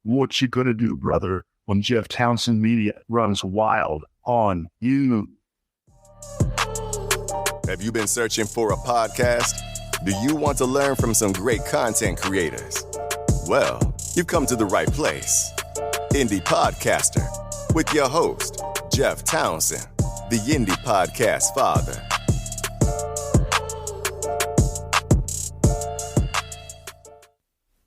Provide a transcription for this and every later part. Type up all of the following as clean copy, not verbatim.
What you gonna do, brother, when Jeff Townsend Media runs wild on you? Have you been searching for a podcast? Do you want to learn from some great content creators? Well, you've come to the right place. Indie Podcaster with your host, Jeff Townsend, the Indie Podcast Father.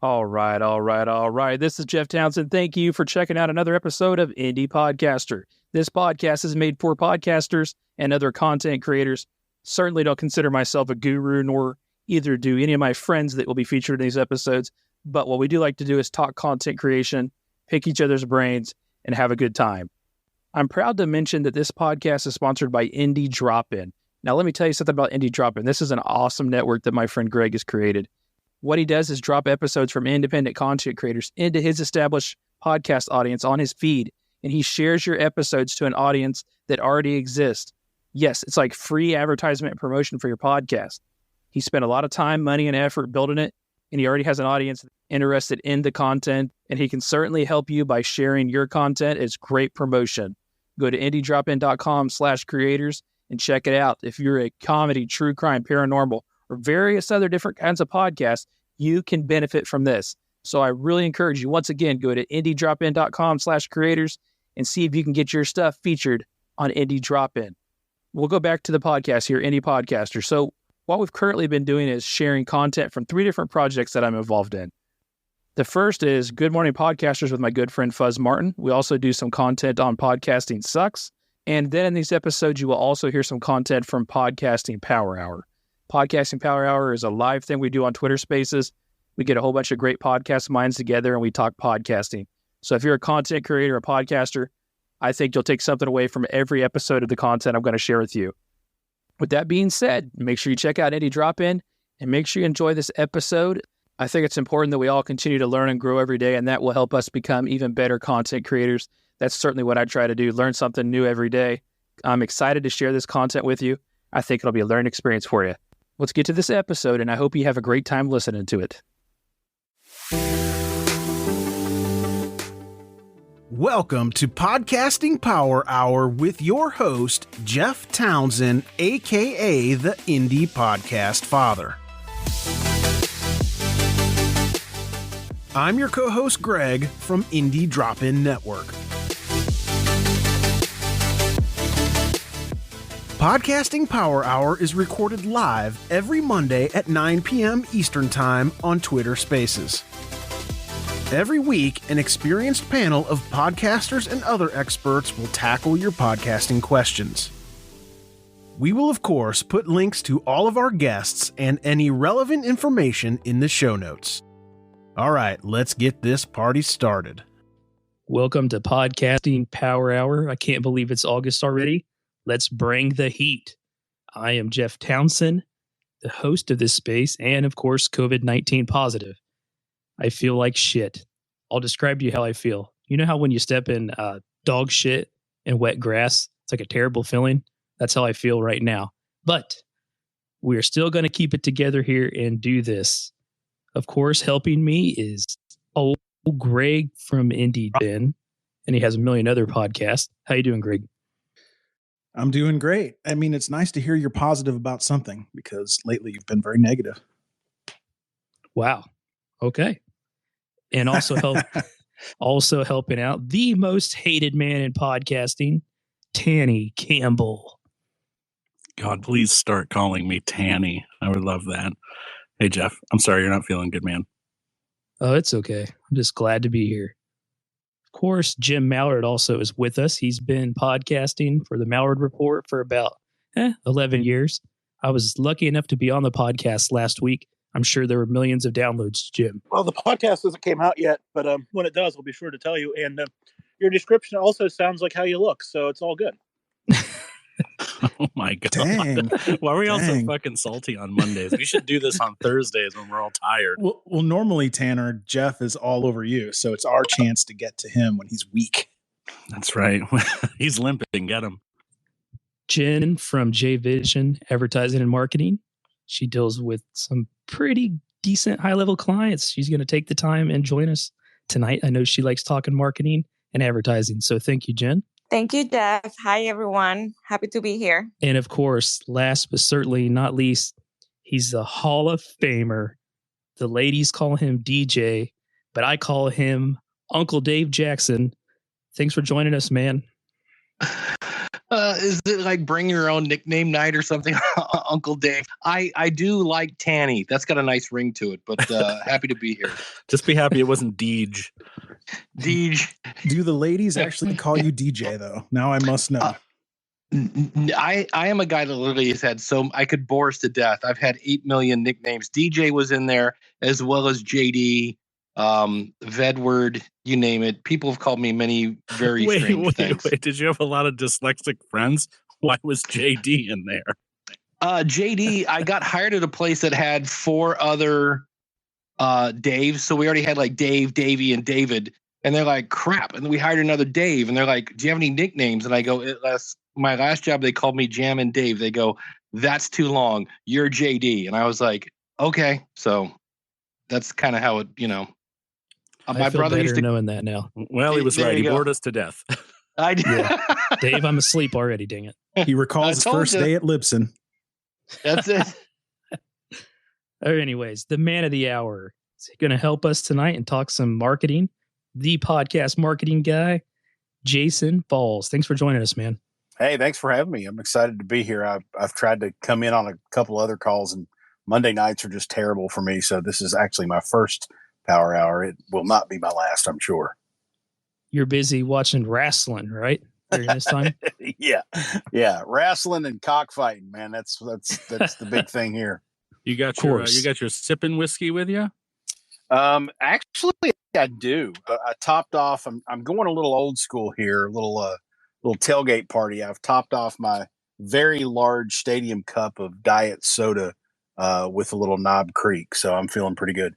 All right. This is Jeff Townsend. Thank you for checking out another episode of Indie Podcaster. This podcast is made for podcasters and other content creators. Certainly don't consider myself a guru, nor either do any of my friends that will be featured in these episodes. But what we do like to do is talk content creation, pick each other's brains, and have a good time. I'm proud to mention that this podcast is sponsored by Indie Drop-In. Now, let me tell you something about Indie Drop-In. This is an awesome network that my friend Greg has created. What he does is drop episodes from independent content creators into his established podcast audience on his feed, and he shares your episodes to an audience that already exists. Yes, it's like free advertisement and promotion for your podcast. He spent a lot of time, money, and effort building it, and he already has an audience interested in the content, and he can certainly help you by sharing your content. It's great promotion. Go to indiedropin.com/creators and check it out. If you're a comedy, true crime, paranormal, or various other different kinds of podcasts, you can benefit from this. So I really encourage you, once again, go to indiedropin.com/creators and see if you can get your stuff featured on Indie Drop-In. We'll go back to the podcast here, Indie Podcaster. So what we've currently been doing is sharing content from 3 different projects that I'm involved in. The first is Good Morning Podcasters with my good friend Fuzz Martin. We also do some content on Podcasting Sucks. And then in these episodes, you will also hear some content from Podcasting Power Hour. Podcasting Power Hour is a live thing we do on Twitter Spaces. We get a whole bunch of great podcast minds together and we talk podcasting. So if you're a content creator, a podcaster, I think you'll take something away from every episode of the content I'm going to share with you. With that being said, make sure you check out Indie Drop-In and make sure you enjoy this episode. I think it's important that we all continue to learn and grow every day, and that will help us become even better content creators. That's certainly what I try to do, learn something new every day. I'm excited to share this content with you. I think it'll be a learning experience for you. Let's get to this episode, and I hope you have a great time listening to it. Welcome to Podcasting Power Hour with your host, Jeff Townsend, a.k.a. the Indie Podcast Father. I'm your co-host, Greg, from Indie Drop-In Network. Podcasting Power Hour is recorded live every Monday at 9 p.m. Eastern Time on Twitter Spaces. Every week, an experienced panel of podcasters and other experts will tackle your podcasting questions. We will, of course, put links to all of our guests and any relevant information in the show notes. All right, let's get this party started. Welcome to Podcasting Power Hour. I can't believe it's August already. Let's bring the heat. I am Jeff Townsend, the host of this space, and of course, COVID-19 positive. I feel like shit. I'll describe to you how I feel. You know how when you step in dog shit and wet grass, it's like a terrible feeling? That's how I feel right now. But we're still going to keep it together here and do this. Of course, helping me is old Greg from Indie Ben, and he has a million other podcasts. How you doing, Greg? I'm doing great. I mean, it's nice to hear you're positive about something because lately you've been very negative. Wow. Okay. And also helping out the most hated man in podcasting, Tanny Campbell. God, please start calling me Tanny. I would love that. Hey, Jeff, I'm sorry you're not feeling good, man. Oh, it's okay. I'm just glad to be here. Of course, Jim Mallard also is with us. He's been podcasting for the Mallard Report for about 11 years. I was lucky enough to be on the podcast last week. I'm sure there were millions of downloads, Jim. Well, the podcast hasn't came out yet, but when it does, I'll be sure to tell you. And your description also sounds like how you look, so it's all good. Oh my God. Dang. Why are we all so fucking salty on Mondays? We should do this on Thursdays when we're all tired. Well, normally, Tanner, Jeff is all over you, so it's our chance to get to him when he's weak. That's right. He's limping. Get him. Jen from J Vision Advertising and Marketing. She deals with some pretty decent high-level clients. She's going to take the time and join us tonight. I know she likes talking marketing and advertising. So thank you, Jen. Thank you, Jeff. Hi, everyone. Happy to be here. And of course, last but certainly not least, he's the Hall of Famer. The ladies call him DJ, but I call him Uncle Dave Jackson. Thanks for joining us, man. Is it like bring your own nickname night or something? Uncle Dave. I do like Tanny. That's got a nice ring to it, but happy to be here. Just be happy it wasn't Deej. Deej. Do the ladies actually call you DJ though? Now I must know. I am a guy that literally has had I could bore us to death. I've had 8 million nicknames. DJ was in there as well as JD, Vedward, you name it. People have called me many very strange things. Wait, did you have a lot of dyslexic friends? Why was JD in there? JD, I got hired at a place that had 4 other Daves. So we already had like Dave, Davey, and David. And they're like, crap. And then we hired another Dave. And they're like, do you have any nicknames? And I go, my last job, they called me Jam and Dave. They go, that's too long. You're JD. And I was like, okay. So that's kind of how it, my brother used to knowing that now. Well, he was right. He bored us to death. I did. Yeah. Dave, I'm asleep already. Dang it. He recalls his first day at Libsyn. That's it. Anyways, the man of the hour is going to help us tonight and talk some marketing. The podcast marketing guy, Jason Falls. Thanks for joining us, man. Hey, thanks for having me. I'm excited to be here. I've tried to come in on a couple other calls, and Monday nights are just terrible for me. So this is actually my first Power Hour. It will not be my last, I'm sure. You're busy watching wrestling, right? During this time? Yeah. Wrestling and cockfighting, man. That's the big thing here. You got your sipping whiskey with you? Actually, I do. I topped off. I'm going a little old school here. A little tailgate party. I've topped off my very large stadium cup of diet soda with a little Knob Creek. So I'm feeling pretty good.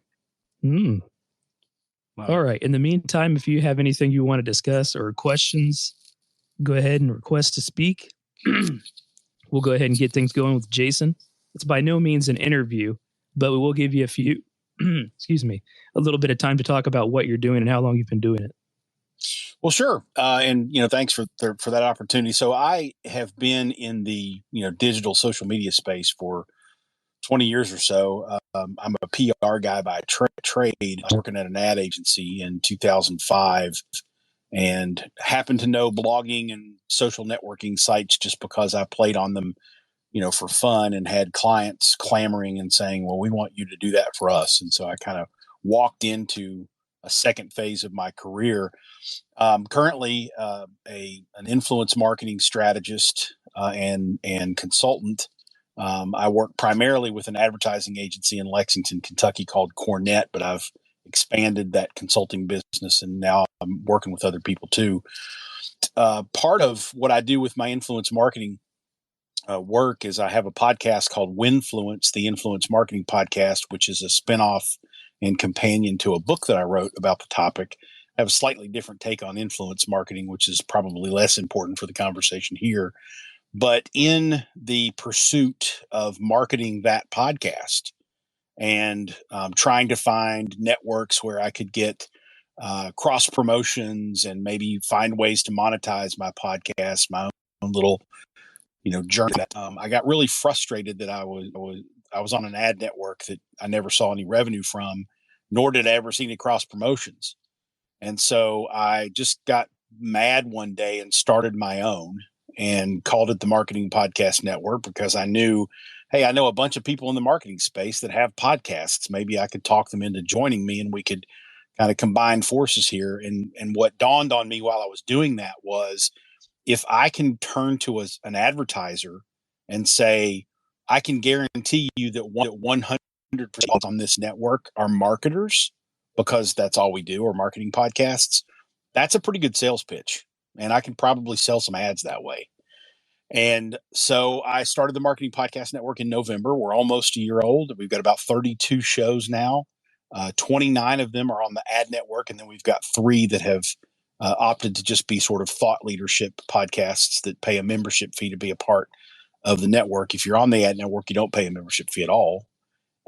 Wow. All right. In the meantime, if you have anything you want to discuss or questions, go ahead and request to speak. We'll go ahead and get things going with Jason. It's by no means an interview, but we will give you a little bit of time to talk about what you're doing and how long you've been doing it. Well, sure. And, thanks for that opportunity. So I have been in the, digital social media space for 20 years or so. I'm a PR guy by trade. I was working at an ad agency in 2005 and happened to know blogging and social networking sites just because I played on them, for fun, and had clients clamoring and saying, well, we want you to do that for us. And so I kind of walked into a second phase of my career. Currently an influence marketing strategist and consultant. I work primarily with an advertising agency in Lexington, Kentucky called Cornet, but I've expanded that consulting business and now I'm working with other people too. Part of what I do with my influence marketing work is I have a podcast called Winfluence, the Influence Marketing Podcast, which is a spinoff and companion to a book that I wrote about the topic. I have a slightly different take on influence marketing, which is probably less important for the conversation here. But in the pursuit of marketing that podcast and trying to find networks where I could get cross promotions and maybe find ways to monetize my podcast, my own little journey. I got really frustrated that I was on an ad network that I never saw any revenue from, nor did I ever see any cross promotions. And so I just got mad one day and started my own and called it the Marketing Podcast Network because I knew, hey, I know a bunch of people in the marketing space that have podcasts. Maybe I could talk them into joining me and we could kind of combine forces here. And what dawned on me while I was doing that was, if I can turn to an advertiser and say, I can guarantee you that 100% on this network are marketers, because that's all we do, are marketing podcasts, that's a pretty good sales pitch. And I can probably sell some ads that way. And so I started the Marketing Podcast Network in November. We're almost a year old. We've got about 32 shows now. 29 of them are on the ad network. And then we've got 3 that have opted to just be sort of thought leadership podcasts that pay a membership fee to be a part of the network. If you're on the ad network, you don't pay a membership fee at all.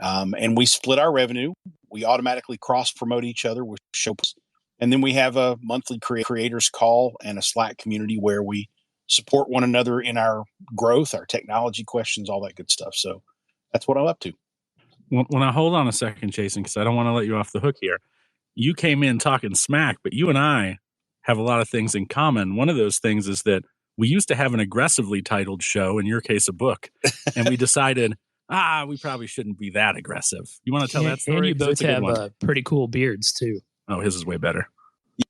And we split our revenue. We automatically cross promote each other with shows. And then we have a monthly creators call and a Slack community where we support one another in our growth, our technology questions, all that good stuff. So that's what I'm up to. Well, now hold on a second, Jason, because I don't want to let you off the hook here. You came in talking smack, but you and I have a lot of things in common. One of those things is that we used to have an aggressively titled show, in your case, a book, and we decided, we probably shouldn't be that aggressive. You want to tell that story? And you 'Cause both it's a good have one. pretty cool beards too. Oh, his is way better.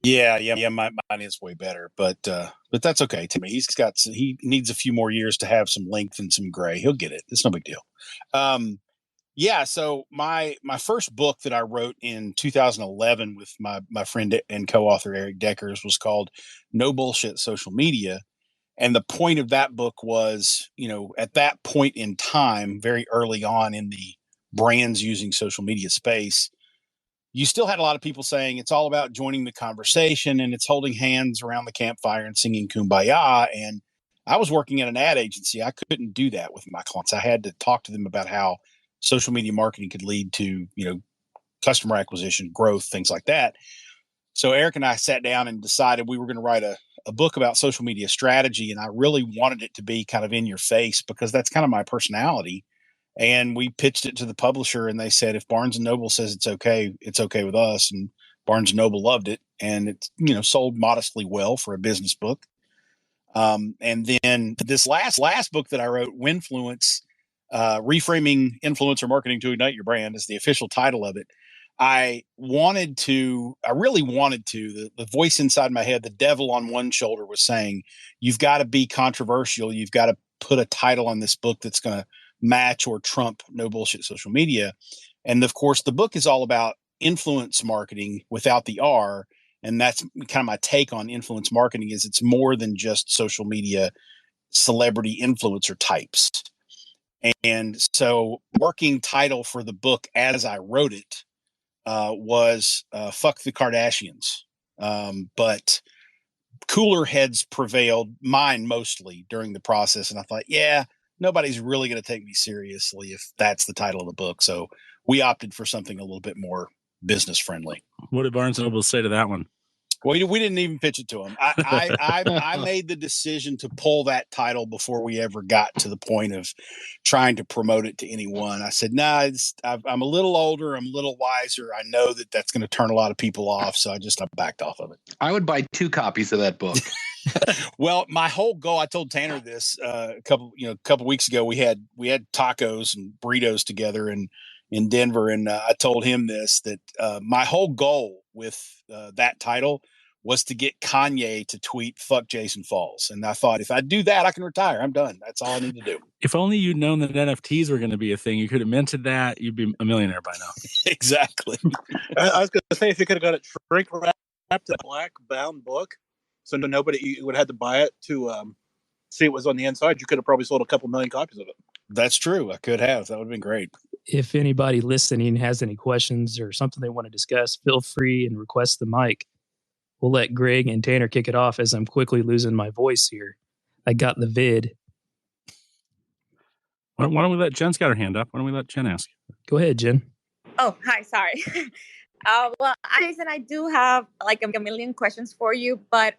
Yeah. Mine is way better, but that's okay. Timmy, he needs a few more years to have some length and some gray. He'll get it. It's no big deal. Yeah. So my first book that I wrote in 2011 with my friend and co-author Eric Deckers was called No Bullshit Social Media. And the point of that book was, at that point in time, very early on in the brands using social media space, you still had a lot of people saying it's all about joining the conversation and it's holding hands around the campfire and singing Kumbaya. And I was working at an ad agency. I couldn't do that with my clients. I had to talk to them about how social media marketing could lead to, customer acquisition, growth, things like that. So Eric and I sat down and decided we were going to write a book about social media strategy. And I really wanted it to be kind of in your face because that's kind of my personality. And we pitched it to the publisher and they said, if Barnes and Noble says it's okay with us. And Barnes and Noble loved it. And it's, sold modestly well for a business book. And then this last book that I wrote, Winfluence, Reframing Influencer Marketing to Ignite Your Brand, is the official title of it. I really wanted to, the voice inside my head, the devil on one shoulder was saying, you've got to be controversial. You've got to put a title on this book that's going to match or trump No Bullshit Social Media. And of course, the book is all about influence marketing without the R. And that's kind of my take on influence marketing is it's more than just social media celebrity influencer types. And so working title for the book as I wrote it was Fuck the Kardashians. But cooler heads prevailed, mine mostly, during the process. And I thought, nobody's really going to take me seriously if that's the title of the book. So we opted for something a little bit more business friendly. What did Barnes & Noble say to that one? Well, we didn't even pitch it to him. I made the decision to pull that title before we ever got to the point of trying to promote it to anyone. I said, I'm a little older. I'm a little wiser. I know that that's going to turn a lot of people off. So I backed off of it. I would buy 2 copies of that book. Well, my whole goal, I told Tanner this a couple weeks ago, we had tacos and burritos together in Denver. And I told him this, that my whole goal with that title was to get Kanye to tweet "fuck Jason Falls," and I thought if I do that, I can retire. I'm done. That's all I need to do. If only you'd known that NFTs were going to be a thing, you could have minted that. You'd be a millionaire by now. Exactly. I was going to say if you could have got it shrink wrapped in a black bound book, so nobody would have had to buy it to see it was on the inside, you could have probably sold a couple million copies of it. That's true. I could have. That would have been great. If anybody listening has any questions or something they want to discuss, feel free and request the mic. We'll let Greg and Tanner kick it off as I'm quickly losing my voice here. I got the vid. Why don't we let Jen's got her hand up? Why don't we let Jen ask? Go ahead, Jen. Oh, hi. Sorry. Well, Jason, I do have like a million questions for you. But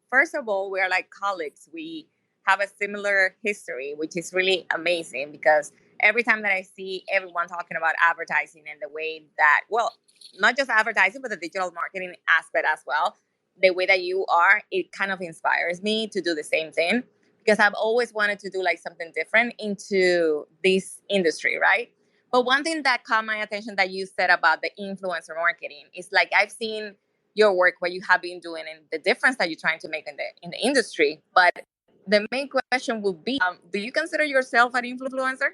first of all, we are like colleagues. We have a similar history, which is really amazing because every time that I see everyone talking about advertising and the way that, well, not just advertising, but the digital marketing aspect as well, the way that you are, it kind of inspires me to do the same thing because I've always wanted to do like something different into this industry, right? But one thing that caught my attention that you said about the influencer marketing is like I've seen your work, what you have been doing, and the difference that you're trying to make in the industry. But the main question would be, do you consider yourself an influencer?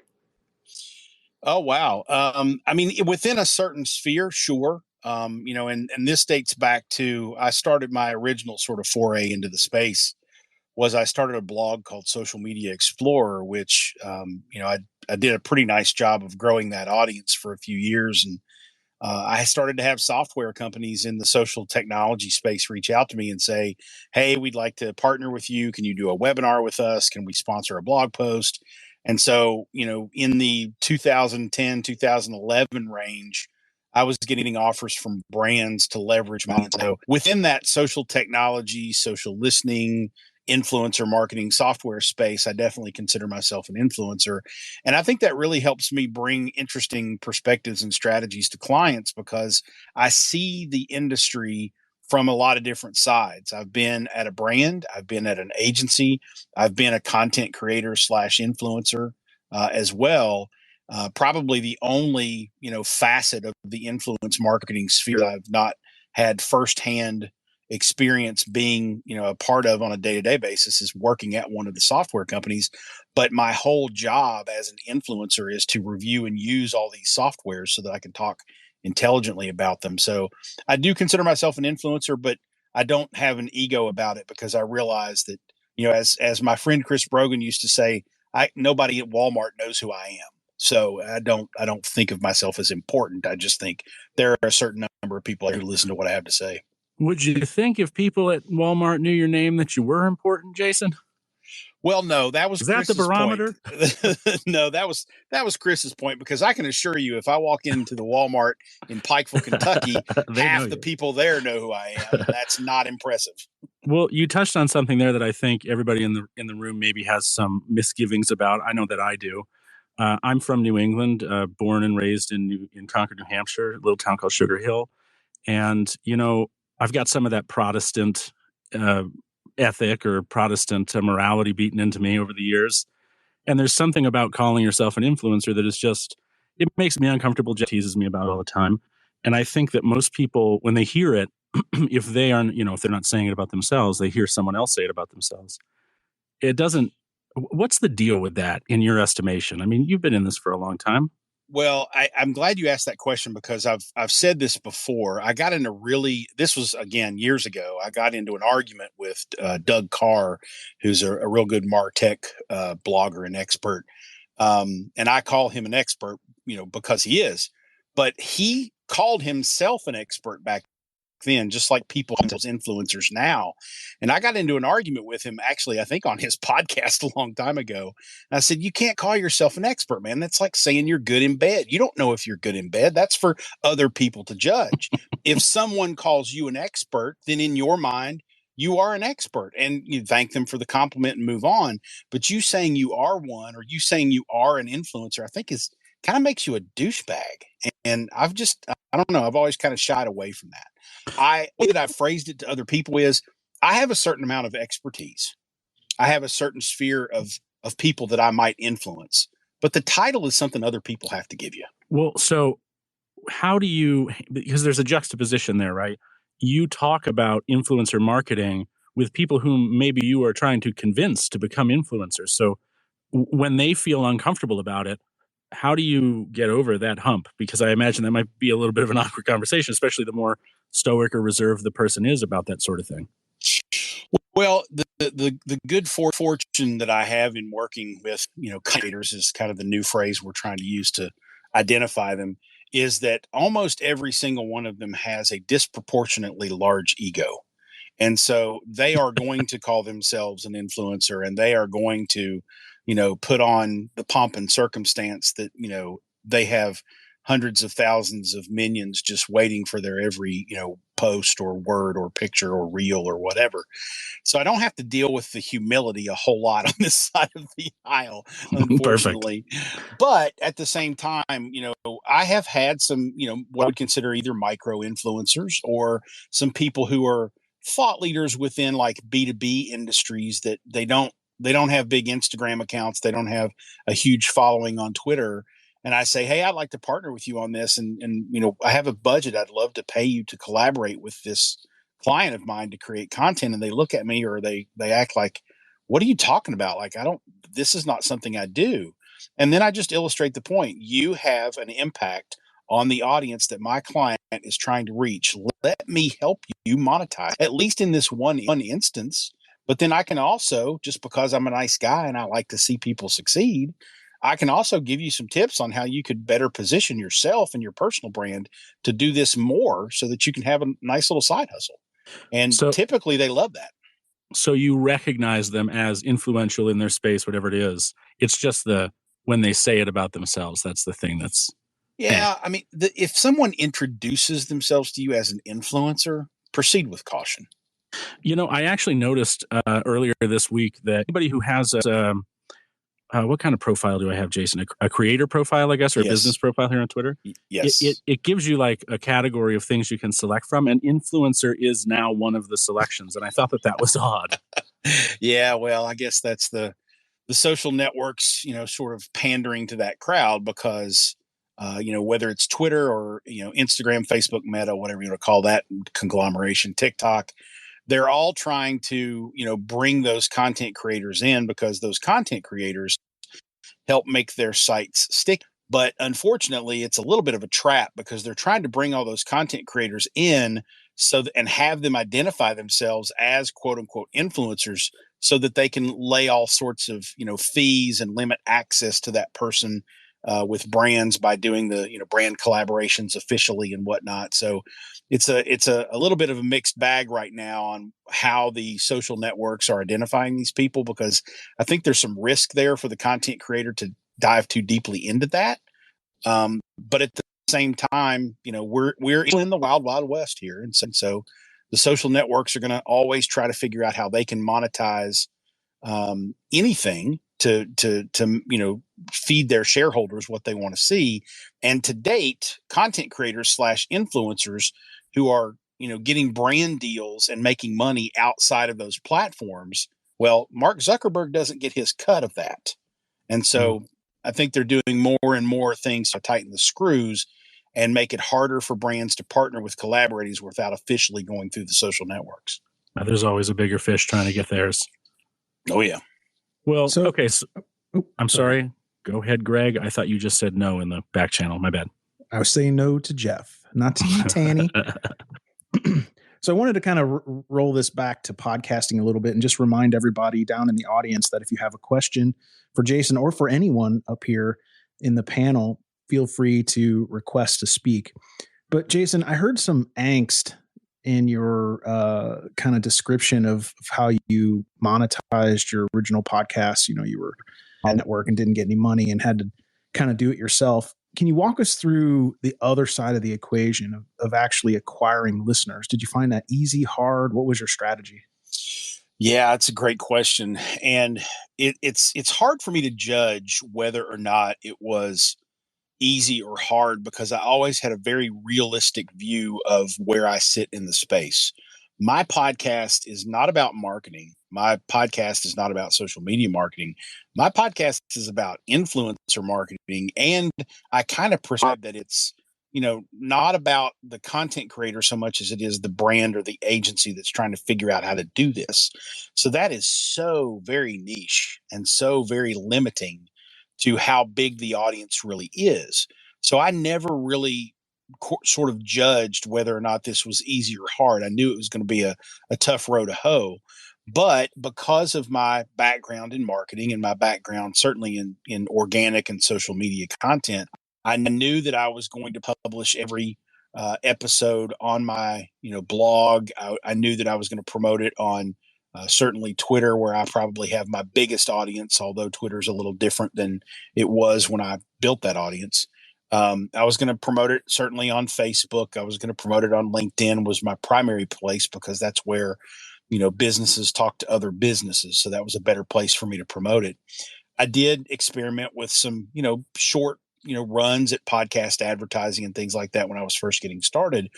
Oh, wow. I mean, within a certain sphere, sure. And this dates back to, I started my original sort of foray into the space was I started a blog called Social Media Explorer, which, I did a pretty nice job of growing that audience for a few years. And I started to have software companies in the social technology space reach out to me and say, hey, we'd like to partner with you. Can you do a webinar with us? Can we sponsor a blog post? And so, in the 2010, 2011 range, I was getting offers from brands to leverage my. So within that social technology, social listening, influencer marketing software space, I definitely consider myself an influencer. And I think that really helps me bring interesting perspectives and strategies to clients because I see the industry from a lot of different sides. I've been at a brand, I've been at an agency, I've been a content creator / influencer as well. Probably the only, facet of the influence marketing sphere that I've not had firsthand experience being, a part of on a day-to-day basis is working at one of the software companies. But my whole job as an influencer is to review and use all these softwares so that I can talk intelligently about them. So I do consider myself an influencer, but I don't have an ego about it because I realize that, as my friend Chris Brogan used to say, nobody at Walmart knows who I am. So I don't think of myself as important. I just think there are a certain number of people who listen to what I have to say. Would you think if people at Walmart knew your name that you were important, Jason? Well, no, that was Chris's the barometer? Point. No, that was Chris's point, because I can assure you, if I walk into the Walmart in Pikeville, Kentucky, half the people there know who I am. And that's not impressive. Well, you touched on something there that I think everybody in the room maybe has some misgivings about. I know that I do. I'm from New England, born and raised in Concord, New Hampshire, a little town called Sugar Hill. And, I've got some of that Protestant ethic or Protestant morality beaten into me over the years. And there's something about calling yourself an influencer that is just, it makes me uncomfortable. Jeff teases me about it all the time. And I think that most people, when they hear it, if they aren't, if they're not saying it about themselves, they hear someone else say it about themselves. It doesn't, what's the deal with that in your estimation? I mean, you've been in this for a long time. Well, I'm glad you asked that question because I've said this before. I got into this was again years ago. I got into an argument with Doug Carr, who's a real good MarTech blogger and expert. And I call him an expert, because he is. But he called himself an expert back then, just like people those influencers now. And I got into an argument with him, actually, I think on his podcast a long time ago. And I said, you can't call yourself an expert, man. That's like saying you're good in bed. You don't know if you're good in bed. That's for other people to judge. If someone calls you an expert, then in your mind, you are an expert, and you thank them for the compliment and move on. But you saying you are one, or you saying you are an influencer, I think is kind of makes you a douchebag. And I don't know. I've always kind of shied away from that. The way that I've phrased it to other people is I have a certain amount of expertise. I have a certain sphere of people that I might influence, but the title is something other people have to give you. Well, so how do you, because there's a juxtaposition there, right? You talk about influencer marketing with people whom maybe you are trying to convince to become influencers. So when they feel uncomfortable about it, how do you get over that hump? Because I imagine that might be a little bit of an awkward conversation, especially the more stoic or reserved the person is about that sort of thing. Well, the good fortune that I have in working with, creators is kind of the new phrase we're trying to use to identify them, is that almost every single one of them has a disproportionately large ego. And so they are going to call themselves an influencer, and they are going to, put on the pomp and circumstance that, they have hundreds of thousands of minions just waiting for their every, post or word or picture or reel or whatever. So I don't have to deal with the humility a whole lot on this side of the aisle, unfortunately. But at the same time, I have had some, what I would consider either micro influencers or some people who are thought leaders within like B2B industries that they don't have big Instagram accounts. They don't have a huge following on Twitter. And I say, hey, I'd like to partner with you on this. And I have a budget. I'd love to pay you to collaborate with this client of mine to create content. And they look at me, or they act like, what are you talking about? Like, this is not something I do. And then I just illustrate the point. You have an impact on the audience that my client is trying to reach. Let me help you monetize, at least in this one instance. But then I can also, just because I'm a nice guy and I like to see people succeed, I can also give you some tips on how you could better position yourself and your personal brand to do this more so that you can have a nice little side hustle. And so, typically they love that. So you recognize them as influential in their space, whatever it is. It's just when they say it about themselves, that's the thing that's Yeah, I mean, if someone introduces themselves to you as an influencer, proceed with caution. I actually noticed earlier this week that anybody who has what kind of profile do I have, Jason? A creator profile, I guess, or a business profile here on Twitter? Yes. It gives you like a category of things you can select from, and influencer is now one of the selections. And I thought that was odd. Yeah, well, I guess that's the social networks, sort of pandering to that crowd because, whether it's Twitter or, Instagram, Facebook, Meta, whatever you want to call that conglomeration, TikTok, they're all trying to, bring those content creators in because those content creators help make their sites stick. But unfortunately, it's a little bit of a trap because they're trying to bring all those content creators in and have them identify themselves as quote unquote influencers so that they can lay all sorts of, fees and limit access to that person with brands by doing the, brand collaborations officially and whatnot. So it's a little bit of a mixed bag right now on how the social networks are identifying these people, because I think there's some risk there for the content creator to dive too deeply into that. But at the same time, we're in the wild, wild west here. And so the social networks are going to always try to figure out how they can monetize anything to feed their shareholders what they want to see. And to date, content creators / influencers who are, getting brand deals and making money outside of those platforms. Well, Mark Zuckerberg doesn't get his cut of that. And so I think they're doing more and more things to tighten the screws and make it harder for brands to partner with collaborators without officially going through the social networks. There's always a bigger fish trying to get theirs. Oh, yeah. Well, okay. So, I'm sorry. Go ahead, Greg. I thought you just said no in the back channel. My bad. I was saying no to Jeff, not to you, Tanny. So I wanted to kind of roll this back to podcasting a little bit and just remind everybody down in the audience that if you have a question for Jason or for anyone up here in the panel, feel free to request to speak. But Jason, I heard some angst in your kind of description of how you monetized your original podcast. You were on network and didn't get any money and had to kind of do it yourself. Can you walk us through the other side of the equation of actually acquiring listeners? Did you find that easy, hard? What was your strategy? Yeah, it's a great question. And it's hard for me to judge whether or not it was easy or hard because I always had a very realistic view of where I sit in the space. My podcast is not about marketing. My podcast is not about social media marketing. My podcast is about influencer marketing. And I kind of prescribe that it's, not about the content creator so much as it is the brand or the agency that's trying to figure out how to do this. So that is so very niche and so very limiting to how big the audience really is. So I never really sort of judged whether or not this was easy or hard. I knew it was going to be a tough row to hoe. But because of my background in marketing and my background certainly in organic and social media content, I knew that I was going to publish every episode on my blog. I knew that I was going to promote it on certainly Twitter, where I probably have my biggest audience, although Twitter is a little different than it was when I built that audience. I was going to promote it certainly on Facebook. I was going to promote it on LinkedIn was my primary place because that's where, businesses talk to other businesses. So that was a better place for me to promote it. I did experiment with some, short, runs at podcast advertising and things like that when I was first getting started.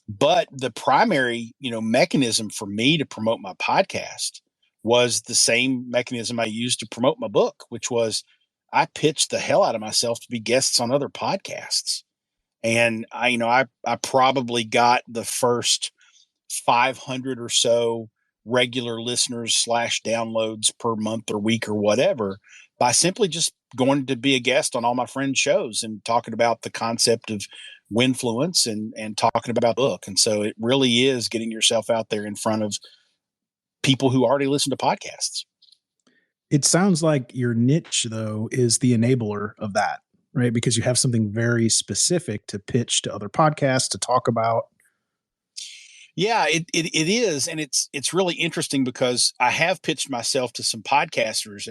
But the primary, mechanism for me to promote my podcast was the same mechanism I used to promote my book, which was I pitched the hell out of myself to be guests on other podcasts. And I probably got the first 500 or so regular listeners / downloads per month or week or whatever by simply just going to be a guest on all my friends' shows and talking about the concept of Winfluence and talking about the book. And so it really is getting yourself out there in front of people who already listen to podcasts. It sounds like your niche, though, is the enabler of that, right? Because you have something very specific to pitch to other podcasts to talk about. Yeah, it is. And it's really interesting because I have pitched myself to some podcasters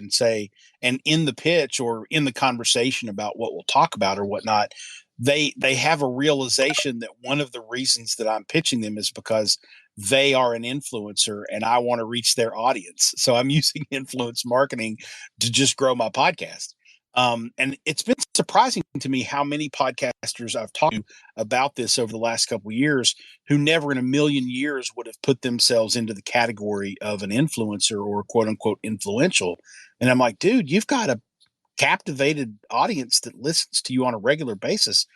and in the pitch or in the conversation about what we'll talk about or whatnot, they have a realization that one of the reasons that I'm pitching them is because they are an influencer and I want to reach their audience. So I'm using influence marketing to just grow my podcast. And it's been surprising to me how many podcasters I've talked to about this over the last couple of years who never in a million years would have put themselves into the category of an influencer or quote unquote influential. And I'm like, dude, you've got a captivated audience that listens to you on a regular basis.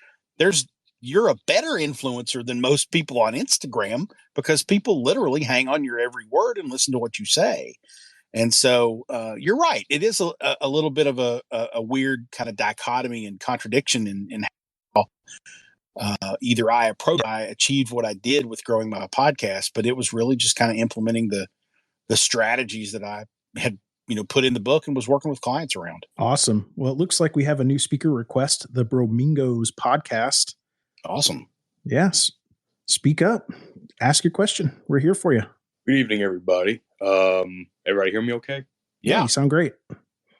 You're a better influencer than most people on Instagram because people literally hang on your every word and listen to what you say. And so you're right. It is a little bit of a weird kind of dichotomy and contradiction in how either I achieved what I did with growing my podcast, but it was really just kind of implementing the strategies that I had put in the book and was working with clients around. Awesome. Well, it looks like we have a new speaker request, the Bromingos podcast. Awesome. Yes. Speak up. Ask your question. We're here for you. Good evening, everybody. Everybody hear me okay? Yeah. You sound great.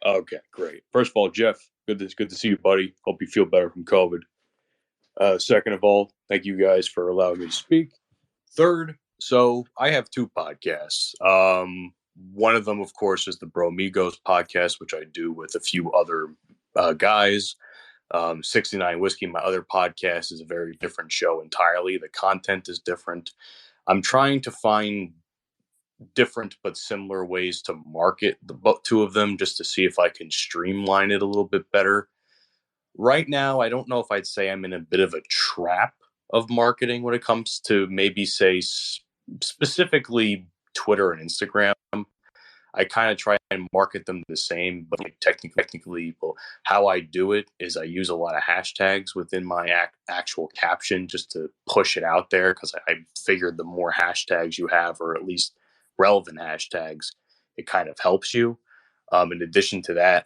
Okay, great. First of all, Jeff, good to see you, buddy. Hope you feel better from COVID. Second of all, thank you guys for allowing me to speak. Third, so I have two podcasts. One of them, of course, is the Bromigos podcast, which I do with a few other guys. 69 Whiskey, my other podcast, is a very different show entirely. The content is different. I'm trying to find different but similar ways to market the two of them just to see if I can streamline it a little bit better. Right now, I don't know if I'd say I'm in a bit of a trap of marketing when it comes to maybe say specifically Twitter and Instagram. I kind of try and market them the same, but technically, well, how I do it is I use a lot of hashtags within my actual caption just to push it out there because I figured the more hashtags you have, or at least relevant hashtags, it kind of helps you. In addition to that,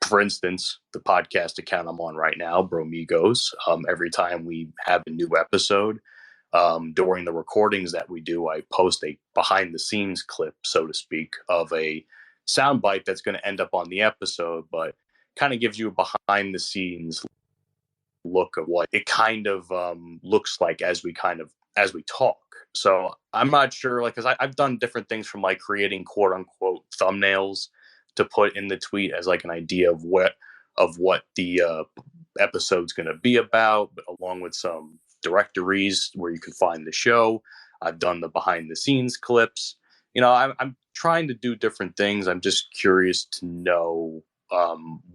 for instance, the podcast account I'm on right now, Bromigos, every time we have a new episode, during the recordings that we do, I post a behind the scenes clip, so to speak, of a soundbite that's going to end up on the episode, but kind of gives you a behind the scenes look of what it kind of looks like as we talk. So I'm not sure, because I've done different things from creating quote unquote thumbnails to put in the tweet as an idea of what the episode's going to be about, along with some directories where you can find the show. I've done the behind the scenes clips. I'm trying to do different things. I'm just curious to know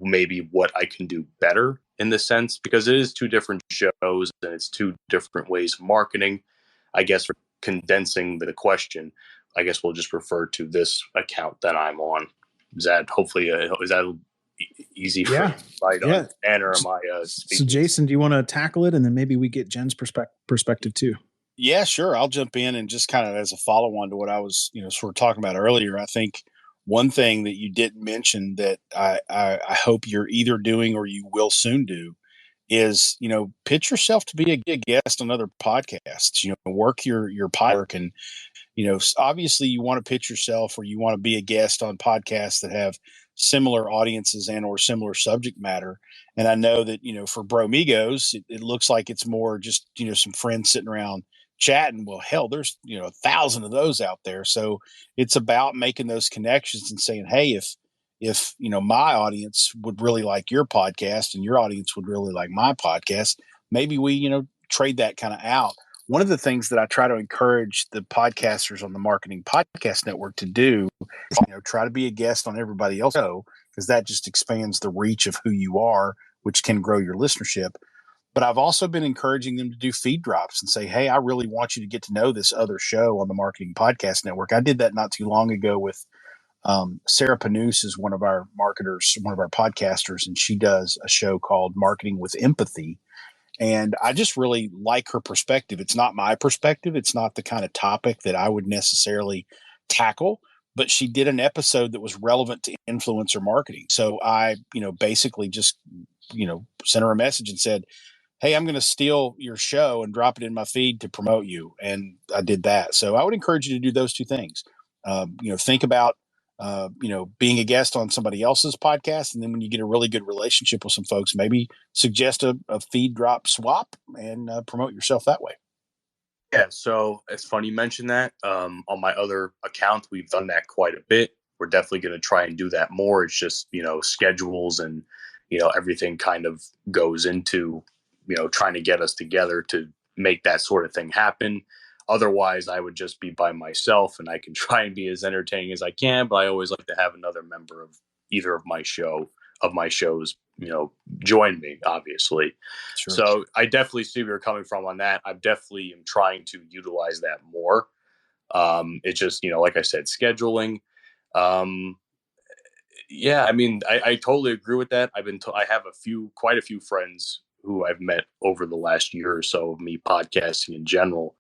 maybe what I can do better in this sense, because it is two different shows and it's two different ways of marketing. I guess for condensing the question, I guess we'll just refer to this account that I'm on. Is that easy for you? And or am I So Jason, do you want to tackle it, and then maybe we get Jen's perspective too? Yeah, sure. I'll jump in and just kind of as a follow on to what I was, sort of talking about earlier. I think one thing that you didn't mention that I hope you're either doing or you will soon do is, pitch yourself to be a guest on other podcasts, work your pilot, and, obviously you want to pitch yourself or you want to be a guest on podcasts that have similar audiences and or similar subject matter. And I know that, for Bromigos, it looks like it's more just, some friends sitting around chatting. Well, hell, there's, 1,000 of those out there. So it's about making those connections and saying, hey, if my audience would really like your podcast and your audience would really like my podcast, maybe we, trade that kind of out. One of the things that I try to encourage the podcasters on the Marketing Podcast Network to do is, try to be a guest on everybody else, because that just expands the reach of who you are, which can grow your listenership. But I've also been encouraging them to do feed drops and say, hey, I really want you to get to know this other show on the Marketing Podcast Network. I did that not too long ago with Sarah Panus is one of our marketers, one of our podcasters, and she does a show called Marketing with Empathy. And I just really like her perspective. It's not my perspective. It's not the kind of topic that I would necessarily tackle, but she did an episode that was relevant to influencer marketing. So I, basically just, sent her a message and said, hey, I'm going to steal your show and drop it in my feed to promote you. And I did that. So I would encourage you to do those two things. Think about being a guest on somebody else's podcast. And then when you get a really good relationship with some folks, maybe suggest a feed drop swap and promote yourself that way. Yeah, so it's funny you mentioned that. On my other account, we've done that quite a bit. We're definitely going to try and do that more. It's just, schedules and, everything kind of goes into, trying to get us together to make that sort of thing happen. Otherwise, I would just be by myself, and I can try and be as entertaining as I can, but I always like to have another member of either of my shows, join me, obviously. Sure. So I definitely see where you're coming from on that. I definitely am trying to utilize that more. It's just, like I said, scheduling. Yeah, I mean, I totally agree with that. I have quite a few friends who I've met over the last year or so of me podcasting in general.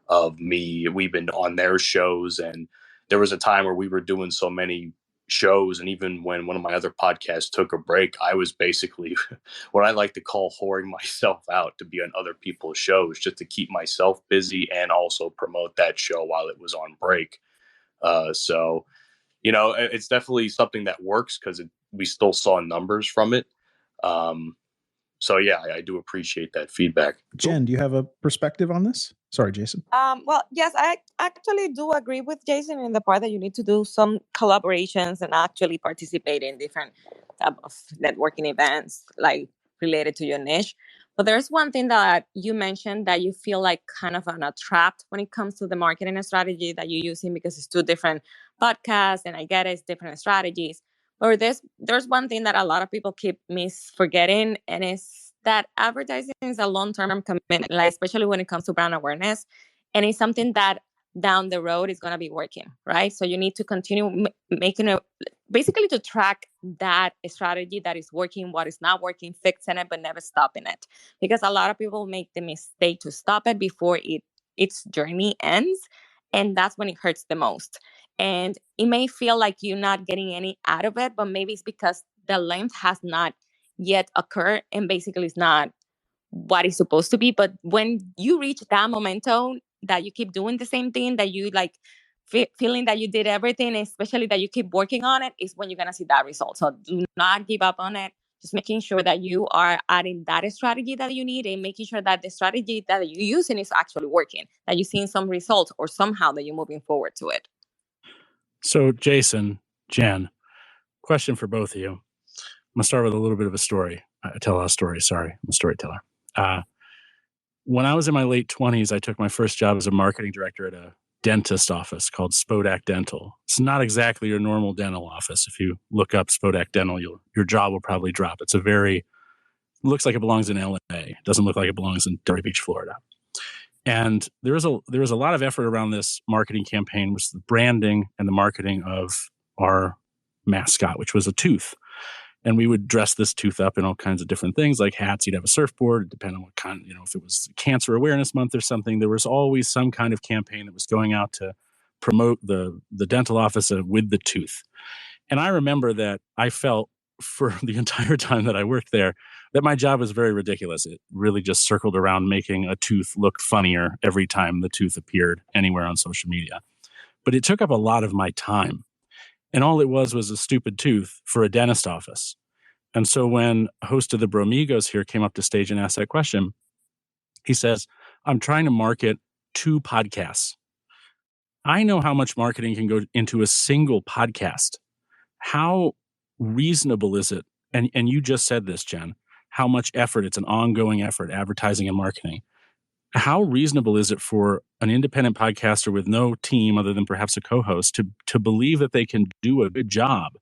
We've been on their shows, and there was a time where we were doing so many shows, and even when one of my other podcasts took a break, I was basically what I like to call whoring myself out to be on other people's shows just to keep myself busy and also promote that show while it was on break. So it's definitely something that works because we still saw numbers from it. So yeah, I do appreciate that feedback. Jen, do you have a perspective on this? Sorry, Jason. Well, yes, I actually do agree with Jason in the part that you need to do some collaborations and actually participate in different type of networking events, like related to your niche. But there's one thing that you mentioned that you feel like kind of on a trap when it comes to the marketing strategy that you're using because it's two different podcasts, and I get it's different strategies. But there's one thing that a lot of people keep forgetting, and it's that advertising is a long-term commitment, like especially when it comes to brand awareness, and it's something that down the road is going to be working, right? So you need to continue making it, basically to track that strategy that is working, what is not working, fixing it, but never stopping it, because a lot of people make the mistake to stop it before its journey ends, and that's when it hurts the most. And it may feel like you're not getting any out of it, but maybe it's because the length has not yet occurred and basically it's not what it's supposed to be. But when you reach that momentum that you keep doing the same thing, that you like feeling that you did everything, especially that you keep working on it, is when you're going to see that result. So do not give up on it. Just making sure that you are adding that strategy that you need and making sure that the strategy that you're using is actually working, that you're seeing some results or somehow that you're moving forward to it. So, Jason, Jen, question for both of you. I'm going to start with a little bit of a story. Tell a story. Sorry, I'm a storyteller. When I was in my late 20s, I took my first job as a marketing director at a dentist office called Spodak Dental. It's not exactly your normal dental office. If you look up Spodak Dental, your jaw will probably drop. Looks like it belongs in LA. It doesn't look like it belongs in Delray Beach, Florida. And there was a lot of effort around this marketing campaign, which was the branding and the marketing of our mascot, which was a tooth. And we would dress this tooth up in all kinds of different things, like hats. You'd have a surfboard, depending on what kind, if it was Cancer Awareness Month or something. There was always some kind of campaign that was going out to promote the dental office with the tooth. And I remember that I felt for the entire time that I worked there that my job was very ridiculous. It really just circled around making a tooth look funnier every time the tooth appeared anywhere on social media. But it took up a lot of my time. And all it was a stupid tooth for a dentist office. And so when a host of the Bromigos here came up to stage and asked that question, he says, I'm trying to market 2 podcasts. I know how much marketing can go into a single podcast. How reasonable is it? And you just said this, Jen, how much effort, it's an ongoing effort, advertising and marketing. How reasonable is it for an independent podcaster with no team other than perhaps a co-host to believe that they can do a good job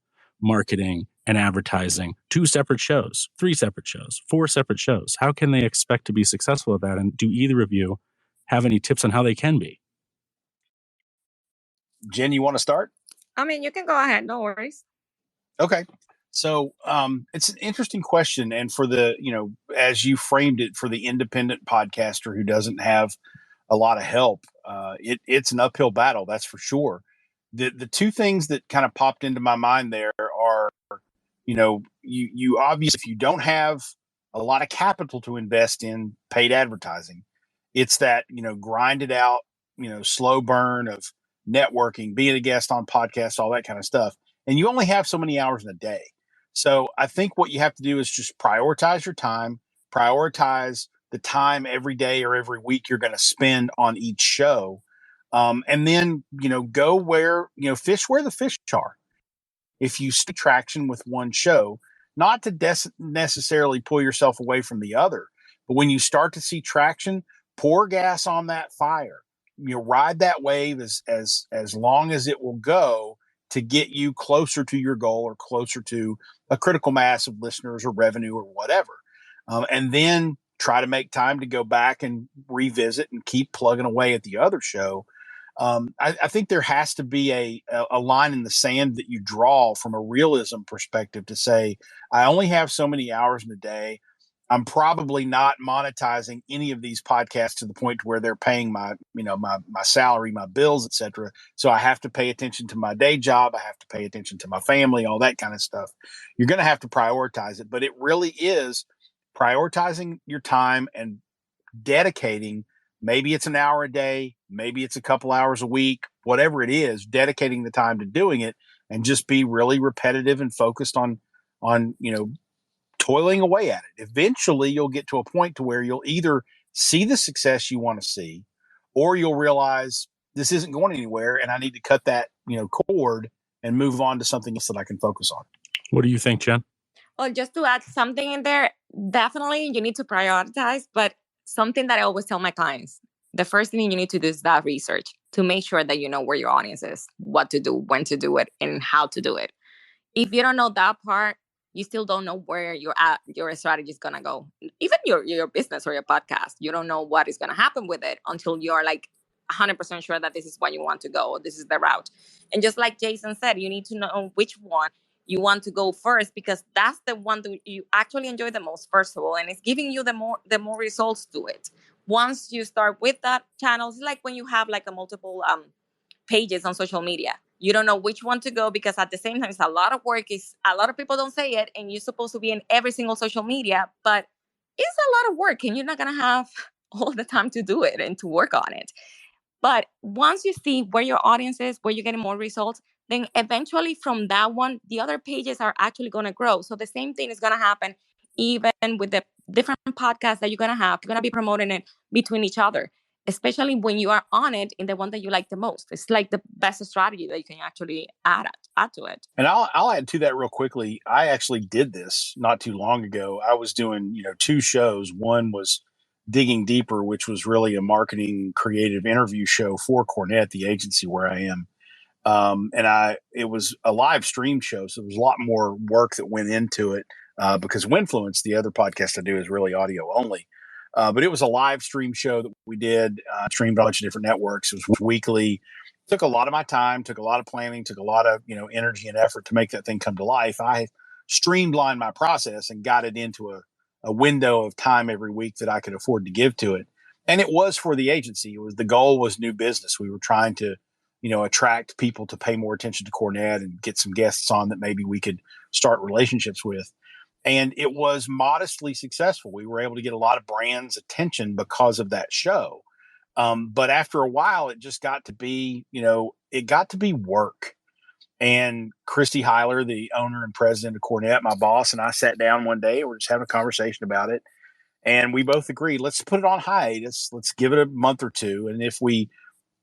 marketing and advertising 2 separate shows, 3 separate shows, 4 separate shows? How can they expect to be successful at that? And do either of you have any tips on how they can be? Jen, you want to start? I mean, you can go ahead. No worries. Okay. So it's an interesting question. And for the, as you framed it, for the independent podcaster who doesn't have a lot of help, it's an uphill battle, that's for sure. The 2 things that kind of popped into my mind there are, you obviously, if you don't have a lot of capital to invest in paid advertising, it's that, grind it out, slow burn of networking, being a guest on podcasts, all that kind of stuff. and you only have so many hours in a day. So I think what you have to do is just prioritize your time, prioritize the time every day or every week you're going to spend on each show. And then, go where, fish where the fish are. If you see traction with one show, not to necessarily pull yourself away from the other, but when you start to see traction, pour gas on that fire. Ride that wave as long as it will go to get you closer to your goal or closer to a critical mass of listeners or revenue or whatever. And then try to make time to go back and revisit and keep plugging away at the other show. I think there has to be a line in the sand that you draw from a realism perspective to say, I only have so many hours in a day. I'm probably not monetizing any of these podcasts to the point to where they're paying my salary, my bills, etc. So I have to pay attention to my day job. I have to pay attention to my family, all that kind of stuff. You're going to have to prioritize it, but it really is prioritizing your time and dedicating. Maybe it's an hour a day, maybe it's a couple hours a week, whatever it is, dedicating the time to doing it and just be really repetitive and focused on toiling away at it. Eventually you'll get to a point to where you'll either see the success you want to see, or you'll realize this isn't going anywhere and I need to cut that, cord and move on to something else that I can focus on. What do you think, Jen? Well, just to add something in there, definitely you need to prioritize, but something that I always tell my clients, the first thing you need to do is that research to make sure that you know where your audience is, what to do, when to do it, and how to do it. If you don't know that part, you still don't know where your strategy is going to go. Even your business or your podcast, you don't know what is going to happen with it until you're like 100% sure that this is what you want to go, or this is the route. And just like Jason said, you need to know which one you want to go first, because that's the one that you actually enjoy the most, first of all, and it's giving you the more results to it. Once you start with that channel, it's like when you have like a multiple pages on social media. You don't know which one to go, because at the same time, it's a lot of work. A lot of people don't say it, and you're supposed to be in every single social media, but it's a lot of work, and you're not going to have all the time to do it and to work on it. But once you see where your audience is, where you're getting more results, then eventually from that one, the other pages are actually going to grow. So the same thing is going to happen even with the different podcasts that you're going to have. You're going to be promoting it between each other, especially when you are on it in the one that you like the most. It's like the best strategy that you can actually add to it. And I'll add to that real quickly. I actually did this not too long ago. I was doing, 2 shows. One was Digging Deeper, which was really a marketing creative interview show for Cornett, the agency where I am. It was a live stream show, so there was a lot more work that went into it because Winfluence, the other podcast I do, is really audio only. But it was a live stream show that we did, streamed on a bunch of different networks. It was weekly. Took a lot of my time, took a lot of planning, took a lot of energy and effort to make that thing come to life. I streamlined my process and got it into a window of time every week that I could afford to give to it. And it was for the agency. The goal was new business. We were trying to attract people to pay more attention to Cornett and get some guests on that maybe we could start relationships with. And it was modestly successful. We were able to get a lot of brands' attention because of that show. But after a while, it just got to be, it got to be work. And Christy Heiler, the owner and president of Cornett, my boss, and I sat down one day. We're just having a conversation about it. And we both agreed, let's put it on hiatus. Let's give it a month or two. And if we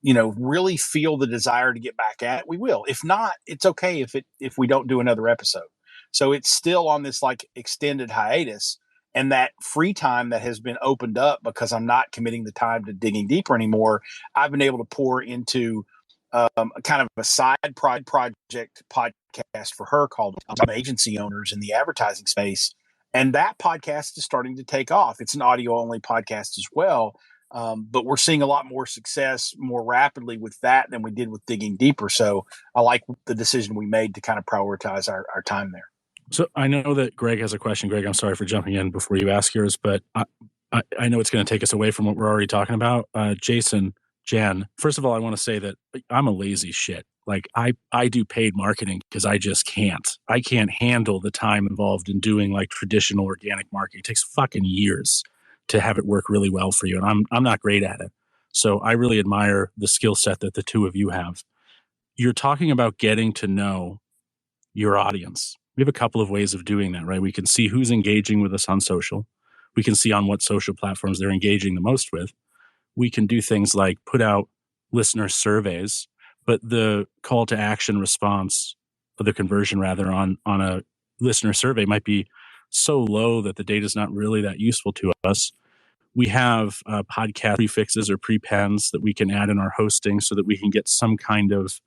really feel the desire to get back at it, we will. If not, it's okay if we don't do another episode. So it's still on this like extended hiatus, and that free time that has been opened up because I'm not committing the time to Digging Deeper anymore. I've been able to pour into kind of a side project podcast for her called Agency Owners in the Advertising Space. And that podcast is starting to take off. It's an audio only podcast as well. But we're seeing a lot more success more rapidly with that than we did with Digging Deeper. So I like the decision we made to kind of prioritize our time there. So I know that Greg has a question. Greg, I'm sorry for jumping in before you ask yours, but I know it's going to take us away from what we're already talking about. Jason, Jen, first of all, I want to say that I'm a lazy shit. Like I do paid marketing because I just can't. I can't handle the time involved in doing like traditional organic marketing. It takes fucking years to have it work really well for you. And I'm not great at it. So I really admire the skill set that the two of you have. You're talking about getting to know your audience? We have a couple of ways of doing that, right? We can see who's engaging with us on social. We can see on what social platforms they're engaging the most with. We can do things like put out listener surveys, but the call to action response, or the conversion rather, on a listener survey might be so low that the data is not really that useful to us. We have podcast prefixes or prepends that we can add in our hosting so that we can get some kind of